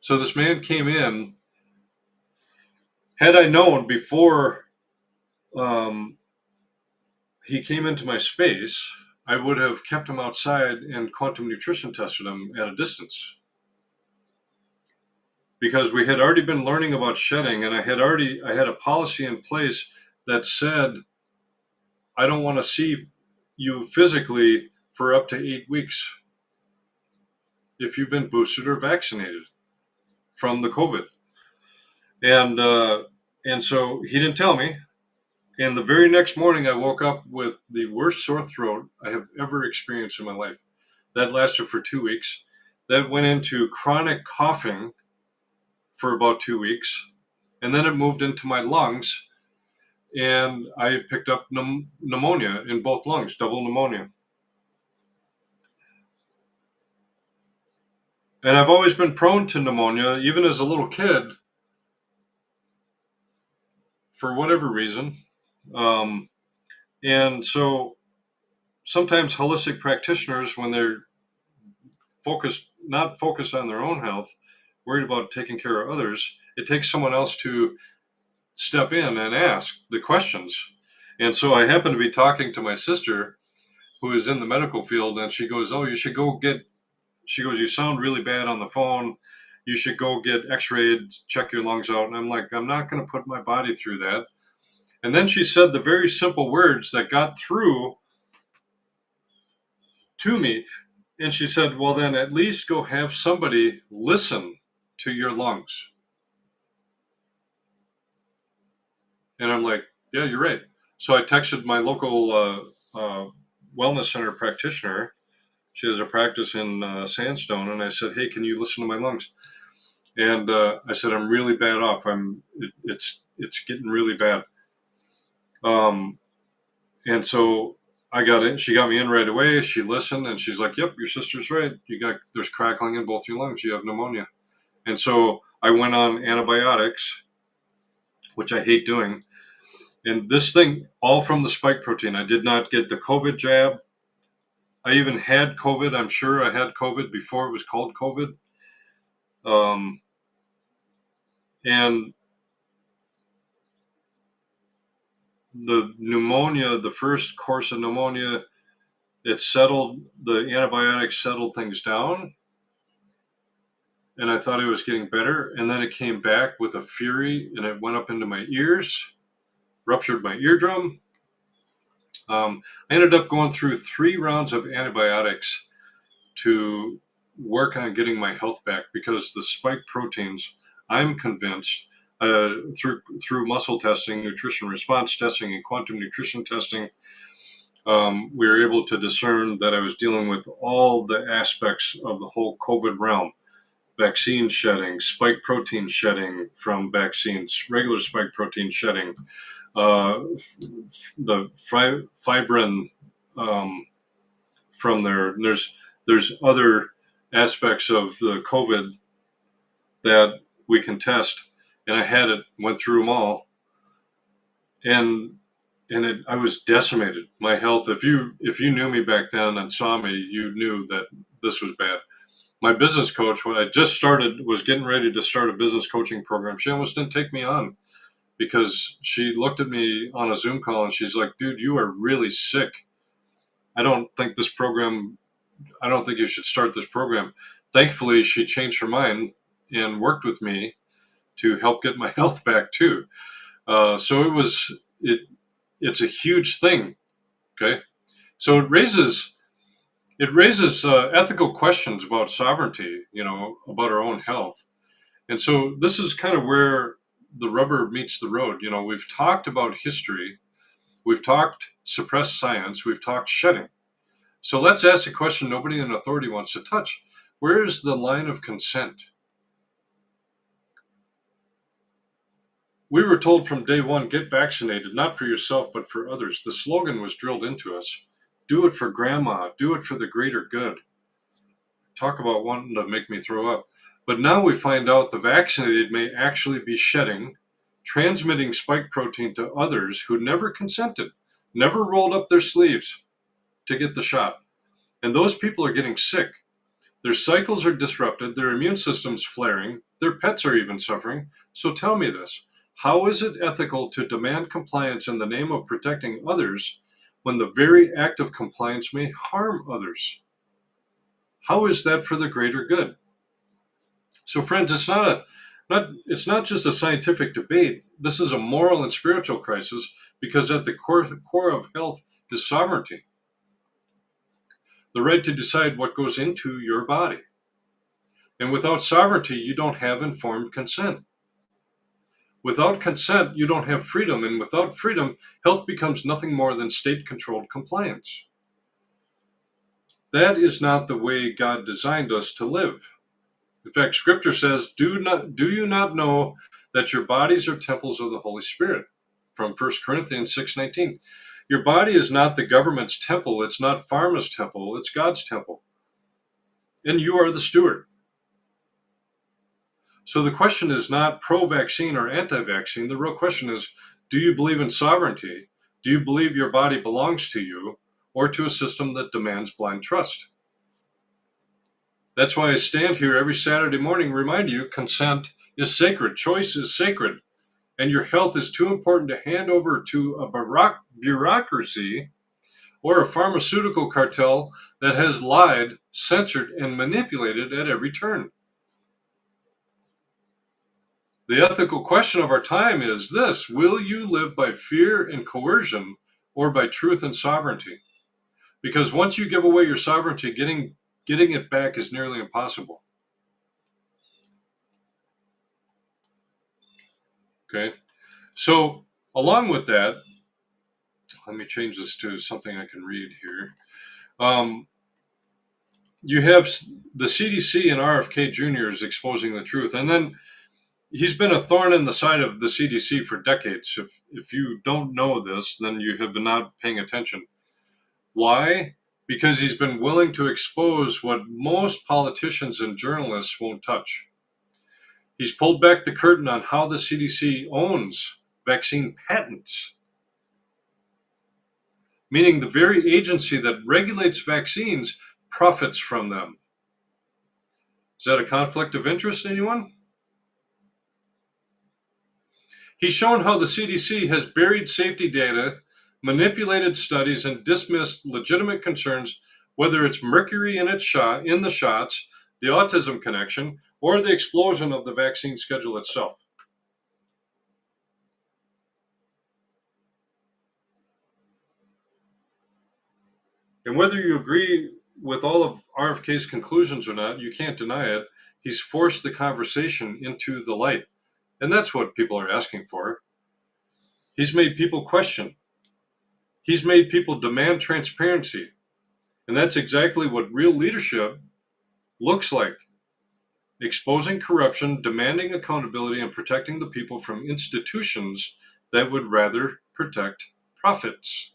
So this man came in. Had I known before he came into my space, I would have kept him outside and quantum nutrition tested him at a distance. Because we had already been learning about shedding, and I had a policy in place that said, I don't want to see you physically for up to 8 weeks if you've been boosted or vaccinated from the COVID. And so he didn't tell me. And the very next morning, I woke up with the worst sore throat I have ever experienced in my life. That lasted for 2 weeks. That went into chronic coughing for about 2 weeks. And then it moved into my lungs. And I picked up pneumonia in both lungs, double pneumonia. And I've always been prone to pneumonia, even as a little kid, for whatever reason. And so sometimes holistic practitioners, when they're not focused on their own health, worried about taking care of others, it takes someone else to step in and ask the questions. And so I happened to be talking to my sister, who is in the medical field, and she goes, "Oh, you should go get," she goes, "You sound really bad on the phone. You should go get x-rayed, check your lungs out." And I'm like, I'm not going to put my body through that. And then she said the very simple words that got through to me. And she said, "Well, then at least go have somebody listen to your lungs." And I'm like, "Yeah, you're right." So I texted my local wellness center practitioner. She has a practice in Sandstone. And I said, "Hey, can you listen to my lungs?" And I said, "I'm really bad off. It's getting really bad." And so I got in. She got me in right away. She listened, and she's like, "Yep, your sister's right. There's crackling in both your lungs. You have pneumonia." And so I went on antibiotics, which I hate doing. And this thing, all from the spike protein. I did not get the COVID jab. I even had COVID. I'm sure I had COVID before it was called COVID. And the pneumonia, the first course of pneumonia, the antibiotics settled things down. And I thought it was getting better. And then it came back with a fury, and it went up into my ears, ruptured my eardrum. I ended up going through 3 rounds of antibiotics to work on getting my health back, because the spike proteins, I'm convinced, through muscle testing, nutrition response testing, and quantum nutrition testing, we were able to discern that I was dealing with all the aspects of the whole COVID realm. Vaccine shedding, spike protein shedding from vaccines, regular spike protein shedding, the fibrin from there. And there's other aspects of the COVID that we can test, and I went through them all, and I was decimated. My health. If you knew me back then and saw me, you knew that this was bad. My business coach, when I just was getting ready to start a business coaching program, she almost didn't take me on, because she looked at me on a Zoom call and she's like, "Dude, you are really sick. I don't think you should start this program." Thankfully, she changed her mind and worked with me to help get my health back too. So it's a huge thing. Okay. So it raises ethical questions about sovereignty, about our own health. And so this is kind of where the rubber meets the road. We've talked about history, we've talked suppressed science, we've talked shedding. So let's ask a question nobody in authority wants to touch. Where is the line of consent? We were told from day one, get vaccinated, not for yourself, but for others. The slogan was drilled into us. Do it for grandma. Do it for the greater good. Talk about wanting to make me throw up. But now we find out the vaccinated may actually be shedding, transmitting spike protein to others who never consented, never rolled up their sleeves to get the shot. And those people are getting sick. Their cycles are disrupted, their immune system's flaring, their pets are even suffering. So tell me this. How is it ethical to demand compliance in the name of protecting others when the very act of compliance may harm others? How is that for the greater good? So, friends, it's not just a scientific debate. This is a moral and spiritual crisis because at the core of health is sovereignty, the right to decide what goes into your body. And without sovereignty, you don't have informed consent. Without consent, you don't have freedom. And without freedom, health becomes nothing more than state-controlled compliance. That is not the way God designed us to live. In fact, Scripture says, do you not know that your bodies are temples of the Holy Spirit? From 1 Corinthians 6:19. Your body is not the government's temple. It's not pharma's temple. It's God's temple. And you are the steward. So the question is not pro-vaccine or anti-vaccine. The real question is, do you believe in sovereignty? Do you believe your body belongs to you or to a system that demands blind trust? That's why I stand here every Saturday morning and remind you, consent is sacred. Choice is sacred. And your health is too important to hand over to a bureaucracy or a pharmaceutical cartel that has lied, censored, and manipulated at every turn. The ethical question of our time is this: will you live by fear and coercion or by truth and sovereignty? Because once you give away your sovereignty, getting it back is nearly impossible. Okay? So, along with that, let me change this to something I can read here. You have the CDC and RFK Jr. is exposing the truth. And then he's been a thorn in the side of the CDC for decades. If you don't know this, then you have been not paying attention. Why? Because he's been willing to expose what most politicians and journalists won't touch. He's pulled back the curtain on how the CDC owns vaccine patents, meaning the very agency that regulates vaccines profits from them. Is that a conflict of interest, anyone? He's shown how the CDC has buried safety data, manipulated studies, and dismissed legitimate concerns, whether it's mercury in the shots, the autism connection, or the explosion of the vaccine schedule itself. And whether you agree with all of RFK's conclusions or not, you can't deny it. He's forced the conversation into the light. And that's what people are asking for. He's made people question. He's made people demand transparency. And that's exactly what real leadership looks like: exposing corruption, demanding accountability, and protecting the people from institutions that would rather protect profits.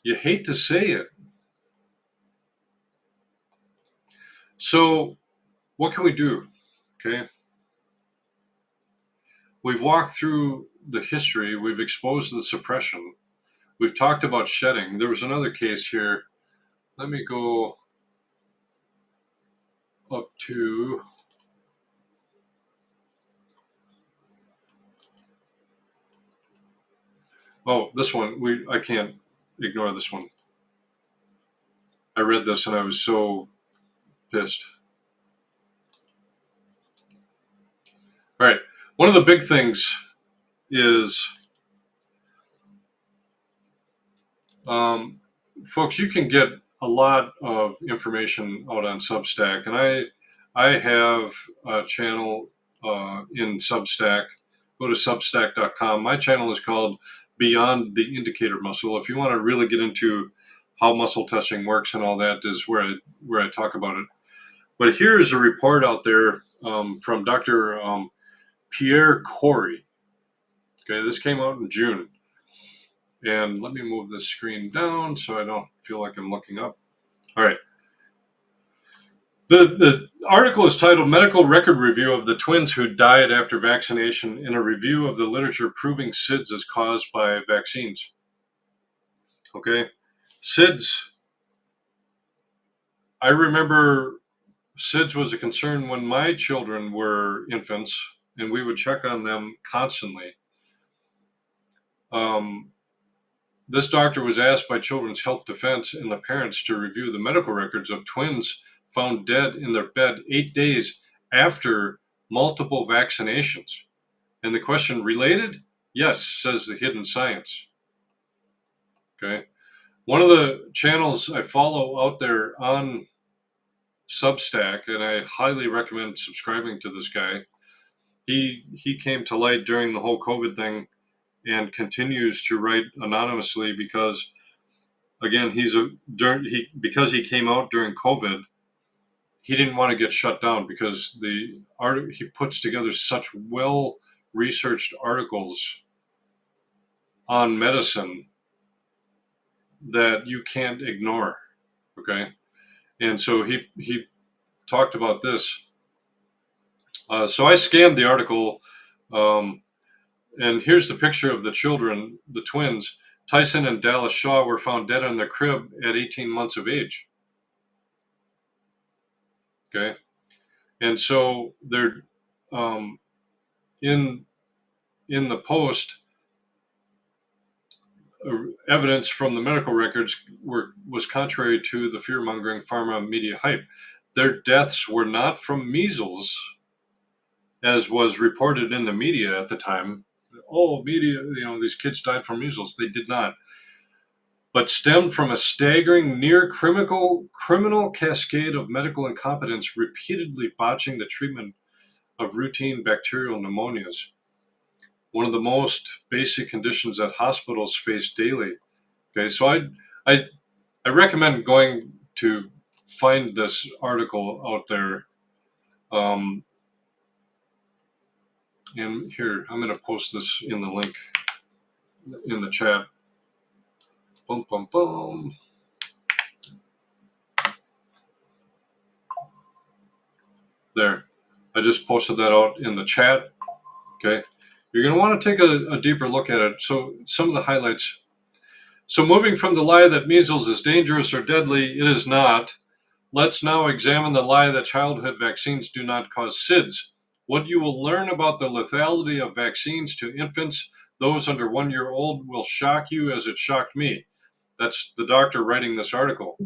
You hate to say it. So, what can we do? Okay. We've walked through the history, we've exposed the suppression, we've talked about shedding. There was another case here. Let me go up to this one. I can't ignore this one. I read this and I was so pissed. All right. One of the big things is, folks, you can get a lot of information out on Substack, and I have a channel in Substack. Go to substack.com. My channel is called Beyond the Indicator Muscle. If you want to really get into how muscle testing works and all that, is where I talk about it. But here is a report out there from Dr. Pierre Corey. Okay, this came out in June. And let me move this screen down so I don't feel like I'm looking up. All right. The article is titled Medical Record Review of the Twins Who Died After Vaccination in a Review of the Literature Proving SIDS is Caused by Vaccines. Okay. SIDS. I remember SIDS was a concern when my children were infants, and we would check on them constantly. This doctor was asked by Children's Health Defense and the parents to review the medical records of twins found dead in their bed 8 days after multiple vaccinations. And the question, related? Yes, says the hidden science. Okay. One of the channels I follow out there on Substack, and I highly recommend subscribing to this guy. He came to light during the whole COVID thing and continues to write anonymously because, again, because he came out during COVID, he didn't want to get shut down because he puts together such well-researched articles on medicine that you can't ignore. Okay, and so he talked about this. So I scanned the article, and here's the picture of the children, the twins. Tyson and Dallas Shaw were found dead in their crib at 18 months of age. Okay, and so they're in the post. Evidence from the medical records was contrary to the fear-mongering pharma media hype. Their deaths were not from measles, as was reported in the media at the time. Oh, media, these kids died from measles. They did not. But stemmed from a staggering near-criminal cascade of medical incompetence, repeatedly botching the treatment of routine bacterial pneumonias, one of the most basic conditions that hospitals face daily. Okay, so I recommend going to find this article out there. And here, I'm going to post this in the link in the chat. Boom, boom, boom. There. I just posted that out in the chat. Okay. You're going to want to take a deeper look at it. So some of the highlights. So moving from the lie that measles is dangerous or deadly, it is not. Let's now examine the lie that childhood vaccines do not cause SIDS. What you will learn about the lethality of vaccines to infants, those under 1 year old, will shock you as it shocked me. That's the doctor writing this article.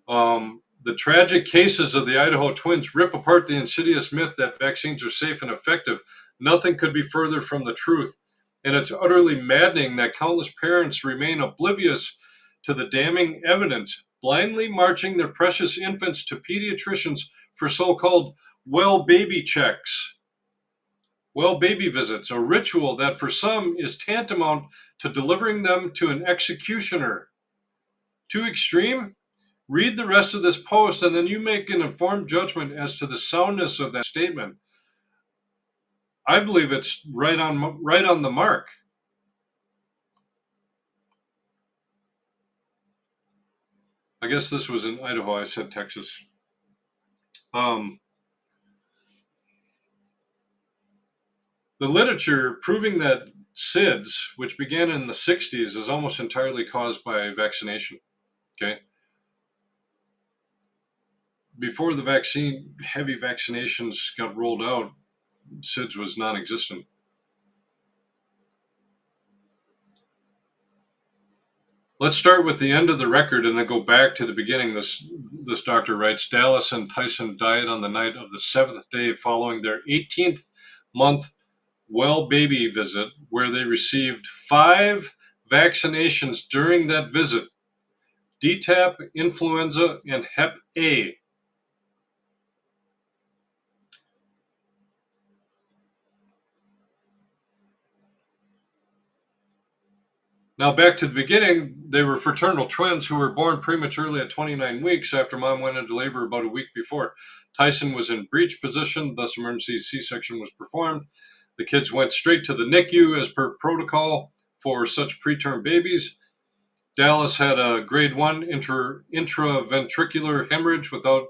The tragic cases of the Idaho twins rip apart the insidious myth that vaccines are safe and effective. Nothing could be further from the truth. And it's utterly maddening that countless parents remain oblivious to the damning evidence, blindly marching their precious infants to pediatricians for so-called well baby checks, well baby visits, a ritual that for some is tantamount to delivering them to an executioner. Too extreme? Read the rest of this post and then you make an informed judgment as to the soundness of that statement. I believe it's right on the mark. I guess this was in Idaho. I said Texas. The literature proving that SIDS, which began in the 60s, is almost entirely caused by vaccination. Okay. Before the heavy vaccinations got rolled out, SIDS was non-existent. Let's start with the end of the record and then go back to the beginning. This doctor writes, Dallas and Tyson died on the night of the 7th day following their 18th month well baby visit, where they received 5 vaccinations during that visit: DTaP, influenza, and Hep A. Now, back to the beginning, they were fraternal twins who were born prematurely at 29 weeks after mom went into labor about a week before. Tyson was in breech position, thus emergency C-section was performed. The kids went straight to the NICU as per protocol for such preterm babies. Dallas had a grade 1 intraventricular hemorrhage without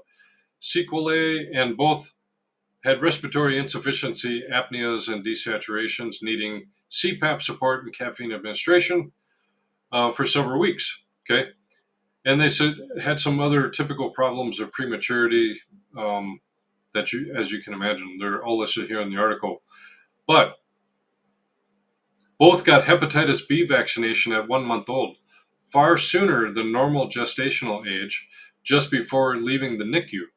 sequelae, and both had respiratory insufficiency, apneas, and desaturations, needing CPAP support and caffeine administration for several weeks. Okay. And they had some other typical problems of prematurity that you, as you can imagine, they're all listed here in the article. But both got hepatitis B vaccination at 1 month old, far sooner than normal gestational age, just before leaving the NICU.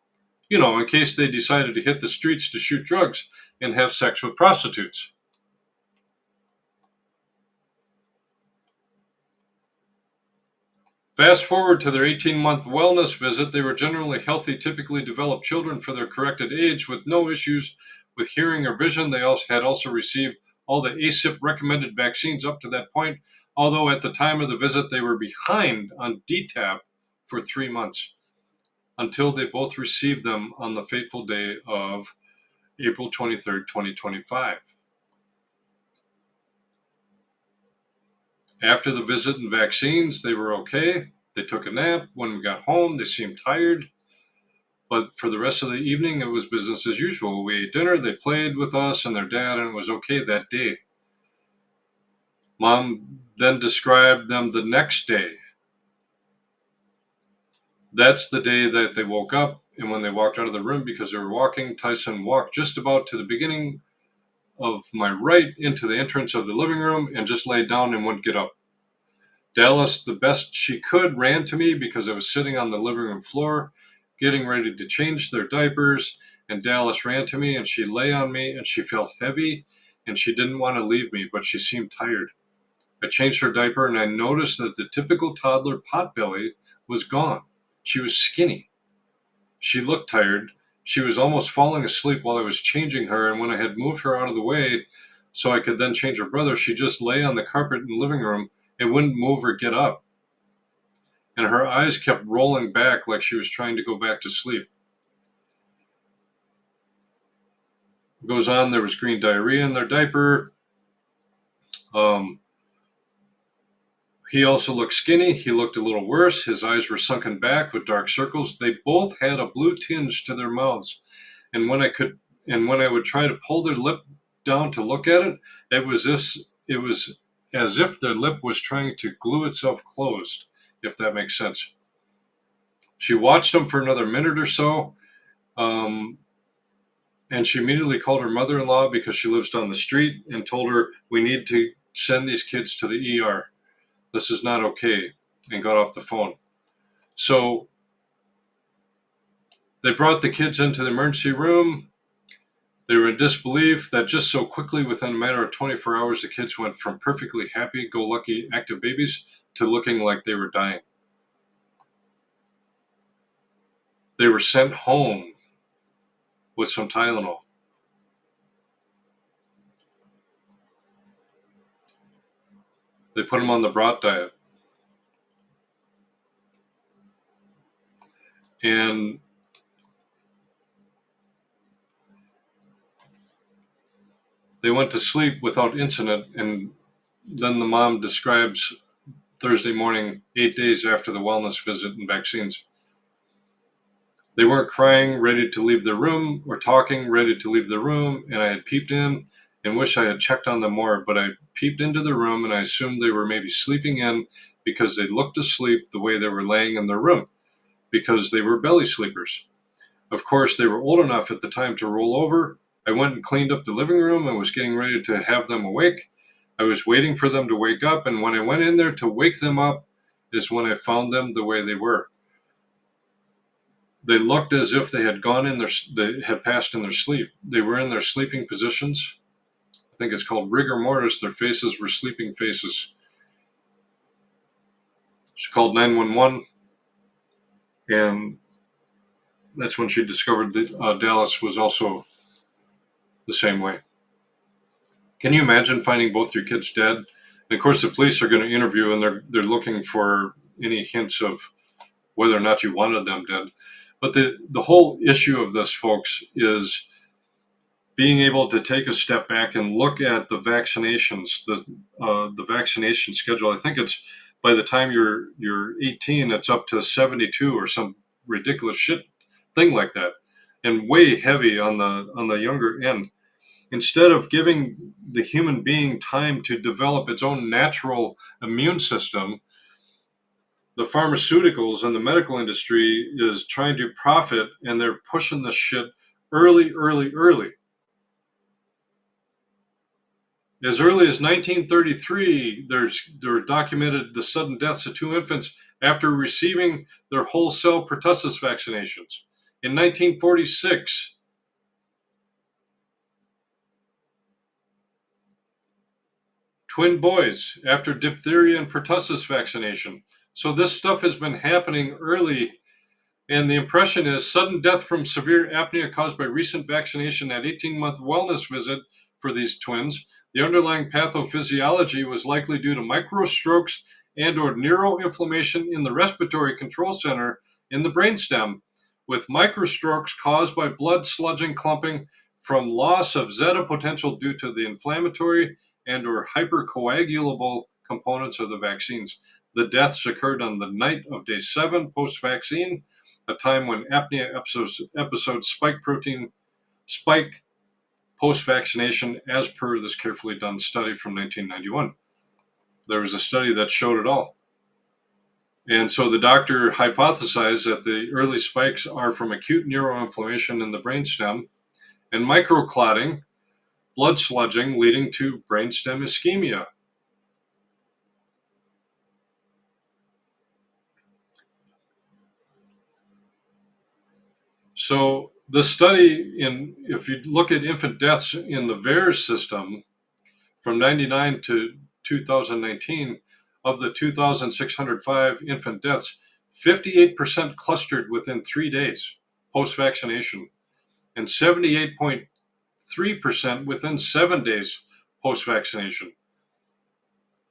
You know, in case they decided to hit the streets to shoot drugs and have sex with prostitutes. Fast forward to their 18-month wellness visit, they were generally healthy, typically developed children for their corrected age with no issues with hearing or vision. They had also received all the ACIP recommended vaccines up to that point, although at the time of the visit they were behind on DTaP for 3 months until they both received them on the fateful day of April 23rd, 2025. After the visit and vaccines, they were okay. They took a nap. When we got home, they seemed tired. But for the rest of the evening, it was business as usual. We ate dinner, they played with us and their dad, and it was okay that day. Mom then described them the next day. That's the day that they woke up, and when they walked out of the room because they were walking, Tyson walked just about to the beginning of my right into the entrance of the living room and just laid down and wouldn't get up. Dallas, the best she could, ran to me because I was sitting on the living room floor getting ready to change their diapers, and Dallas ran to me and she lay on me and she felt heavy and she didn't want to leave me, but she seemed tired. I changed her diaper and I noticed that the typical toddler potbelly was gone. She was skinny. She looked tired. She was almost falling asleep while I was changing her, and when I had moved her out of the way so I could then change her brother, she just lay on the carpet in the living room and wouldn't move or get up. And her eyes kept rolling back like she was trying to go back to sleep. It goes on, there was green diarrhea in their diaper. He also looked skinny. He looked a little worse. His eyes were sunken back with dark circles. They both had a blue tinge to their mouths. And when I would try to pull their lip down to look at it, it was as if their lip was trying to glue itself closed, if that makes sense. She watched them for another minute or so, and she immediately called her mother-in-law because she lives down the street and told her, we need to send these kids to the ER. This is not okay, and got off the phone. So they brought the kids into the emergency room. They were in disbelief that just so quickly, within a matter of 24 hours, the kids went from perfectly happy-go-lucky active babies to looking like they were dying. They were sent home with some Tylenol. They put them on the brat diet. And they went to sleep without incident. And then the mom describes Thursday morning, 8 days after the wellness visit and vaccines. They weren't crying, ready to leave the room, or talking, ready to leave the room, and I had peeped in and wish I had checked on them more, but I peeped into the room and I assumed they were maybe sleeping in because they looked asleep the way they were laying in their room, because they were belly sleepers. Of course, they were old enough at the time to roll over. I went and cleaned up the living room and was getting ready to have them awake. I was waiting for them to wake up, and when I went in there to wake them up is when I found them the way they were. They looked as if they had passed in their sleep. They were in their sleeping positions. I think it's called rigor mortis. Their faces were sleeping faces. She called 911, and that's when she discovered that Dallas was also the same way. Can you imagine finding both your kids dead And of course, the police are going to interview, and they're looking for any hints of whether or not you wanted them dead. But the whole issue of this, folks, is being able to take a step back and look at the vaccinations, the vaccination schedule. I think it's by the time you're 18, it's up to 72 or some ridiculous shit thing like that, and way heavy on the younger end. Instead of giving the human being time to develop its own natural immune system, the pharmaceuticals and the medical industry is trying to profit, and they're pushing this shit early. As early as 1933, there were documented the sudden deaths of 2 infants after receiving their whole cell pertussis vaccinations. In 1946, twin boys after diphtheria and pertussis vaccination. So this stuff has been happening early, and the impression is sudden death from severe apnea caused by recent vaccination at 18-month wellness visit for these twins. The underlying pathophysiology was likely due to microstrokes and or neuroinflammation in the respiratory control center in the brainstem, with microstrokes caused by blood sludging clumping from loss of zeta potential due to the inflammatory and or hypercoagulable components of the vaccines. The deaths occurred on the night of day 7 post-vaccine, a time when apnea episodes spike post-vaccination, as per this carefully done study from 1991. There was a study that showed it all. And so the doctor hypothesized that the early spikes are from acute neuroinflammation in the brainstem and microclotting, blood sludging leading to brainstem ischemia. So the study, if you look at infant deaths in the VAERS system from 99 to 2019, of the 2,605 infant deaths, 58% clustered within 3 days post-vaccination, and 78.3% within 7 days post-vaccination.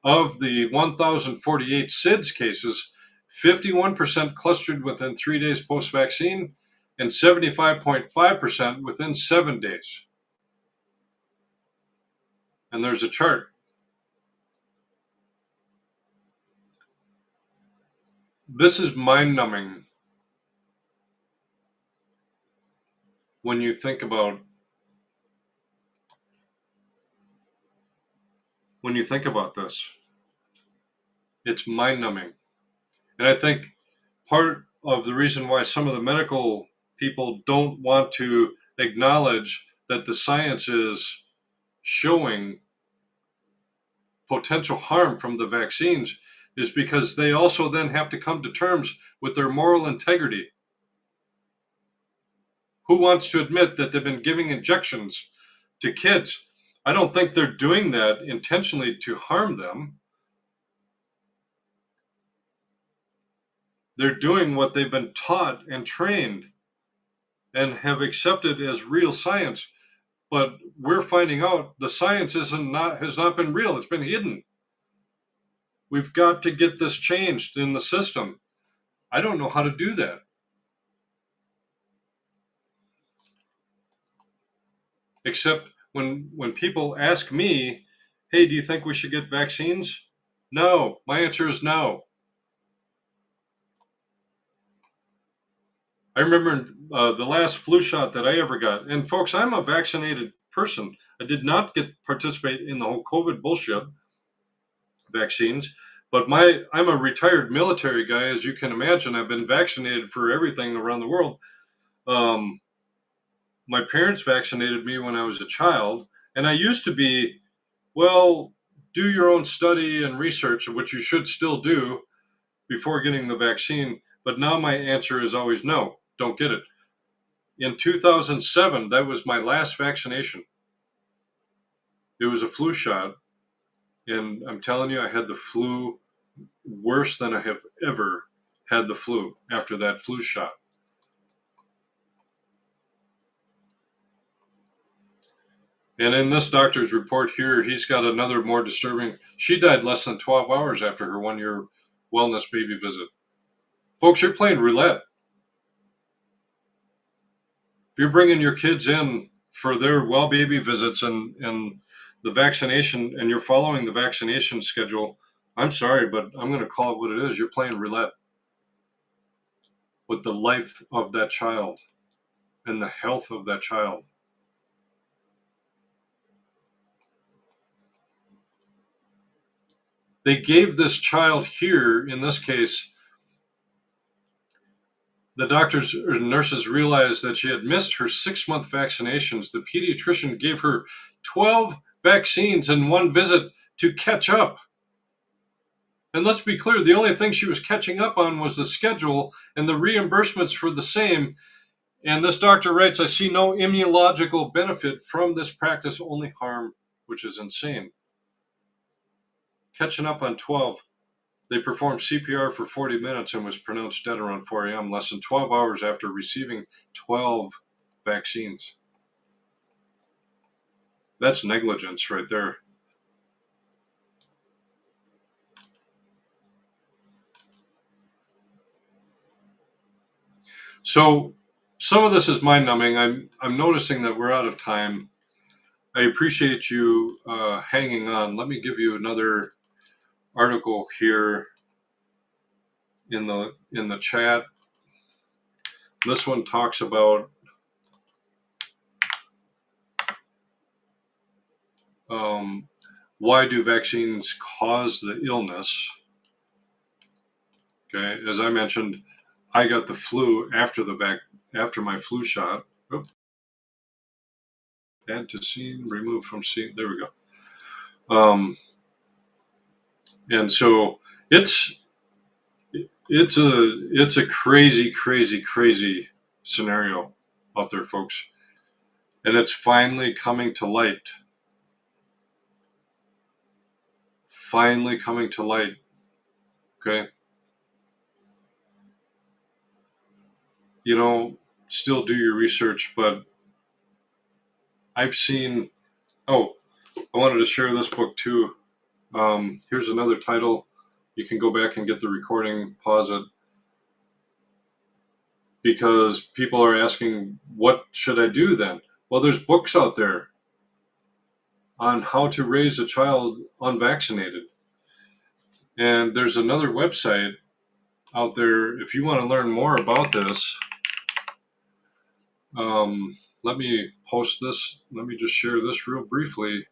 Of the 1,048 SIDS cases, 51% clustered within 3 days post-vaccine, and 75.5% within 7 days. And there's a chart. This is mind-numbing when you think about this. It's mind-numbing. And I think part of the reason why some of the medical people don't want to acknowledge that the science is showing potential harm from the vaccines is because they also then have to come to terms with their moral integrity. Who wants to admit that they've been giving injections to kids? I don't think they're doing that intentionally to harm them. They're doing what they've been taught and trained and have accepted as real science. But we're finding out the science has not been real. It's been hidden. We've got to get this changed in the system. I don't know how to do that. Except when people ask me, hey, do you think we should get vaccines? No. My answer is no. I remember the last flu shot that I ever got. And folks, I'm a vaccinated person. I did not participate in the whole COVID bullshit vaccines, but I'm a retired military guy, as you can imagine. I've been vaccinated for everything around the world. My parents vaccinated me when I was a child, and I used to be, well, do your own study and research, which you should still do before getting the vaccine. But now my answer is always no, don't get it. In 2007, that was my last vaccination. It was a flu shot, and I'm telling you, I had the flu worse than I have ever had the flu after that flu shot. And in this doctor's report here, he's got another more disturbing. She died less than 12 hours after her 1-year wellness baby visit. Folks, you're playing roulette. If you're bringing your kids in for their well baby visits and the vaccination, and you're following the vaccination schedule, I'm sorry, but I'm going to call it what it is. You're playing roulette with the life of that child and the health of that child. They gave this child here, in this case, the doctors or nurses realized that she had missed her 6-month vaccinations. The pediatrician gave her 12 vaccines in one visit to catch up. And let's be clear, the only thing she was catching up on was the schedule and the reimbursements for the same. And this doctor writes, I see no immunological benefit from this practice, only harm, which is insane. Catching up on 12. They performed CPR for 40 minutes and was pronounced dead around 4 a.m., less than 12 hours after receiving 12 vaccines. That's negligence right there. So some of this is mind-numbing. I'm noticing that we're out of time. I appreciate you hanging on. Let me give you another article here in the chat. This one talks about why do vaccines cause the illness? Okay, as I mentioned, I got the flu after my flu shot. Oh, add to scene, remove from scene. There we go. And so it's a crazy scenario out there, folks, and it's finally coming to light. Finally coming to light. Okay. Still do your research, but I've seen, I wanted to share this book too. Here's another title. You can go back and get the recording, pause it, because people are asking, what should I do then? Well, there's books out there on how to raise a child unvaccinated. And there's another website out there if you want to learn more about this. Let me post this. Let me just share this real briefly.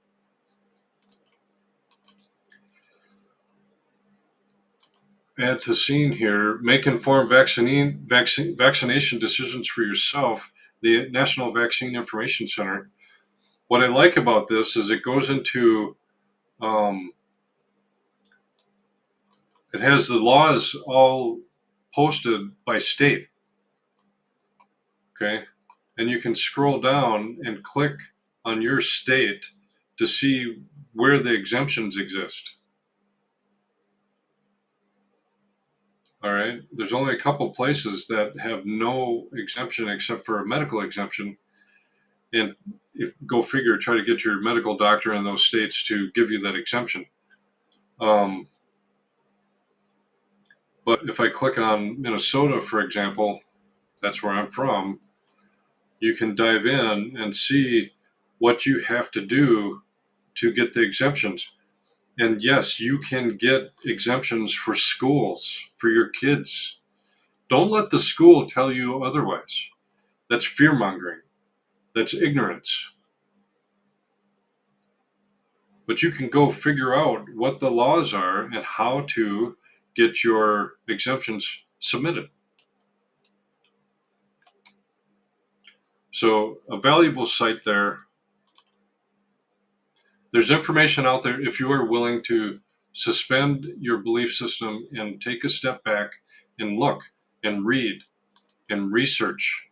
Add to scene here. Make informed vaccination decisions for yourself. The National Vaccine Information Center. What I like about this is it goes into, it has the laws all posted by state. Okay. And you can scroll down and click on your state to see where the exemptions exist. All right. There's only a couple places that have no exemption except for a medical exemption. And go figure, try to get your medical doctor in those states to give you that exemption. But if I click on Minnesota, for example, that's where I'm from, you can dive in and see what you have to do to get the exemptions. And yes, you can get exemptions for schools, for your kids. Don't let the school tell you otherwise. That's fear-mongering. That's ignorance. But you can go figure out what the laws are and how to get your exemptions submitted. So a valuable site there. There's information out there if you are willing to suspend your belief system and take a step back and look and read and research.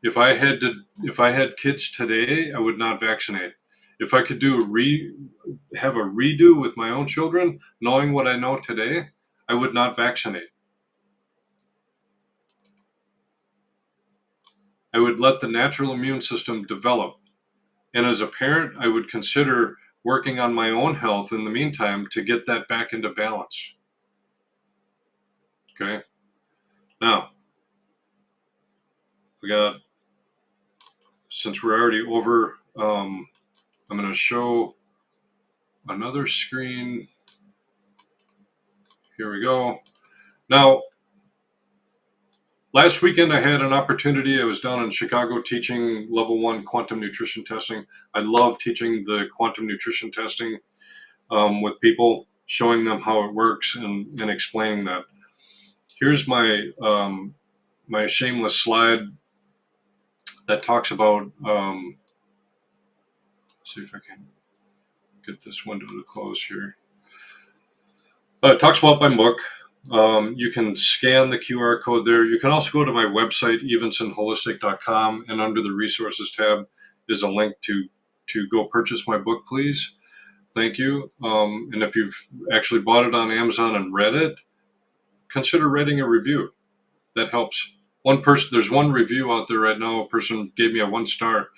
If I had kids today, I would not vaccinate. If I could have a redo with my own children, knowing what I know today, I would not vaccinate. I would let the natural immune system develop And as a parent, I would consider working on my own health in the meantime to get that back into balance. Okay. Now, since we're already over, I'm going to show another screen. Here we go. Now, last weekend I had an opportunity. I was down in Chicago teaching level 1 quantum nutrition testing. I love teaching the quantum nutrition testing with people, showing them how it works and explaining that. Here's my my shameless slide that talks about, see if I can get this window to close here. It talks about my book. You can scan the QR code there. You can also go to my website, evensonholistic.com, and under the resources tab is a link to go purchase my book, please. Thank you. And if you've actually bought it on Amazon and read it, consider writing a review. That helps. There's one review out there right now. A person gave me a 1 star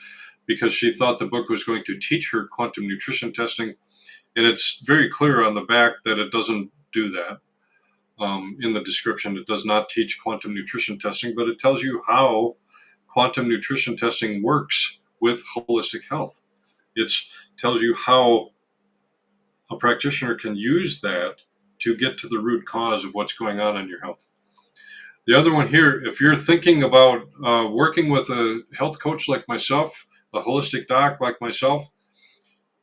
because she thought the book was going to teach her quantum nutrition testing. And it's very clear on the back that it doesn't do that. In the description, it does not teach quantum nutrition testing, but it tells you how quantum nutrition testing works with holistic health. It tells you how a practitioner can use that to get to the root cause of what's going on in your health. The other one here, if you're thinking about working with a health coach like myself, a holistic doc like myself,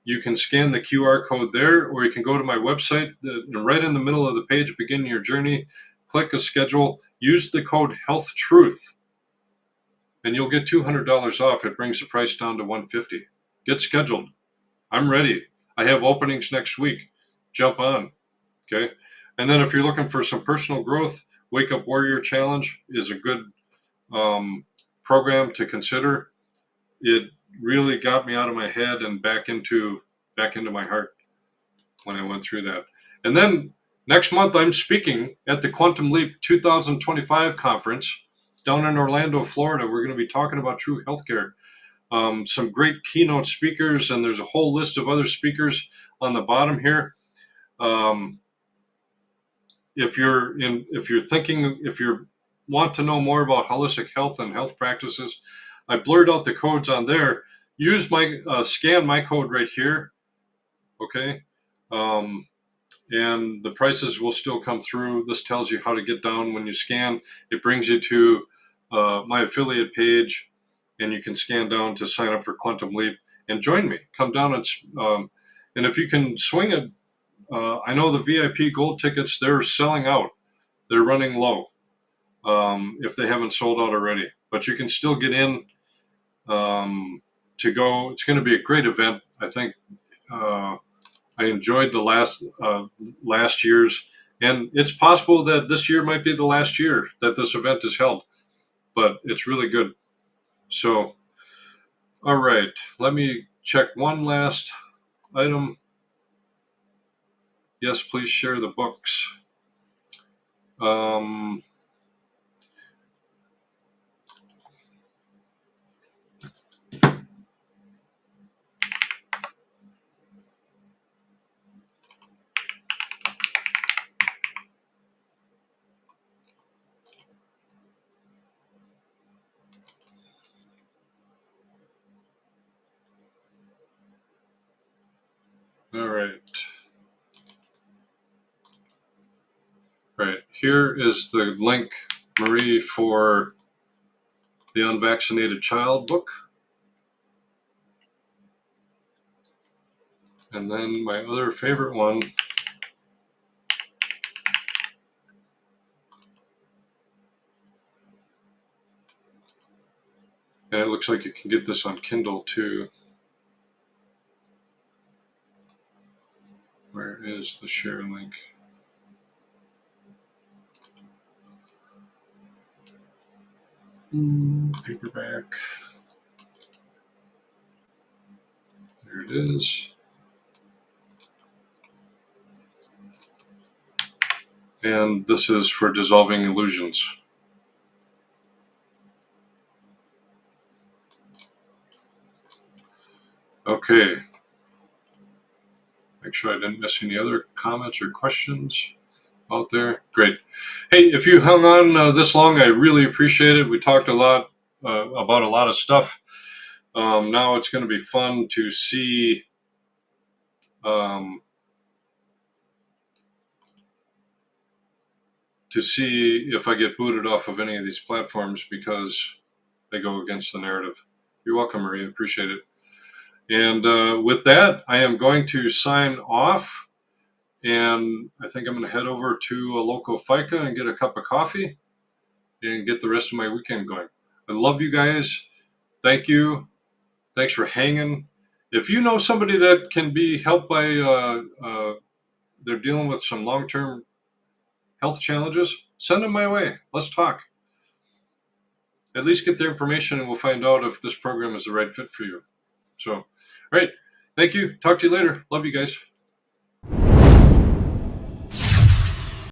you can scan the QR code there, or you can go to my website, right in the middle of the page, begin your journey, click a schedule, use the code HealthTruth, and you'll get $200 off. It brings the price down to $150. Get scheduled. I'm ready. I have openings next week. Jump on. Okay. And then if you're looking for some personal growth, Wake Up Warrior Challenge is a good program to consider. It really got me out of my head and back into my heart when I went through that. And then next month, I'm speaking at the Quantum Leap 2025 conference down in Orlando, Florida. We're going to be talking about true healthcare. Some great keynote speakers, and there's a whole list of other speakers on the bottom here. If you want to know more about holistic health and health practices, I blurred out the codes on there. Use my scan my code right here, okay? And the prices will still come through. This tells you how to get down when you scan. It brings you to my affiliate page, and you can scan down to sign up for Quantum Leap and join me. Come down and if you can swing it. I know the VIP gold tickets, they're selling out. They're running low if they haven't sold out already. But you can still get in to go. It's going to be a great event. I think I enjoyed the last year's. And it's possible that this year might be the last year that this event is held. But it's really good. So, all right. Let me check one last item. Yes, please share the books. All right. Right. Here is the link, Marie, for the Unvaccinated Child book. And then my other favorite one, and it looks like you can get this on Kindle too. Where is the share link? Paperback. There it is. And this is for Dissolving Illusions. Okay. Make sure I didn't miss any other comments or questions out there. Great. Hey, if you hung on this long, I really appreciate it. We talked a lot about a lot of stuff. Now it's going to be fun to see if I get booted off of any of these platforms because they go against the narrative. You're welcome, Maria. Appreciate it. And with that, I am going to sign off. And I think I'm going to head over to a local FICA and get a cup of coffee and get the rest of my weekend going. I love you guys. Thank you. Thanks for hanging. If you know somebody that can be helped by, they're dealing with some long-term health challenges, send them my way. Let's talk. At least get their information and we'll find out if this program is the right fit for you. So, all right. Thank you. Talk to you later. Love you guys.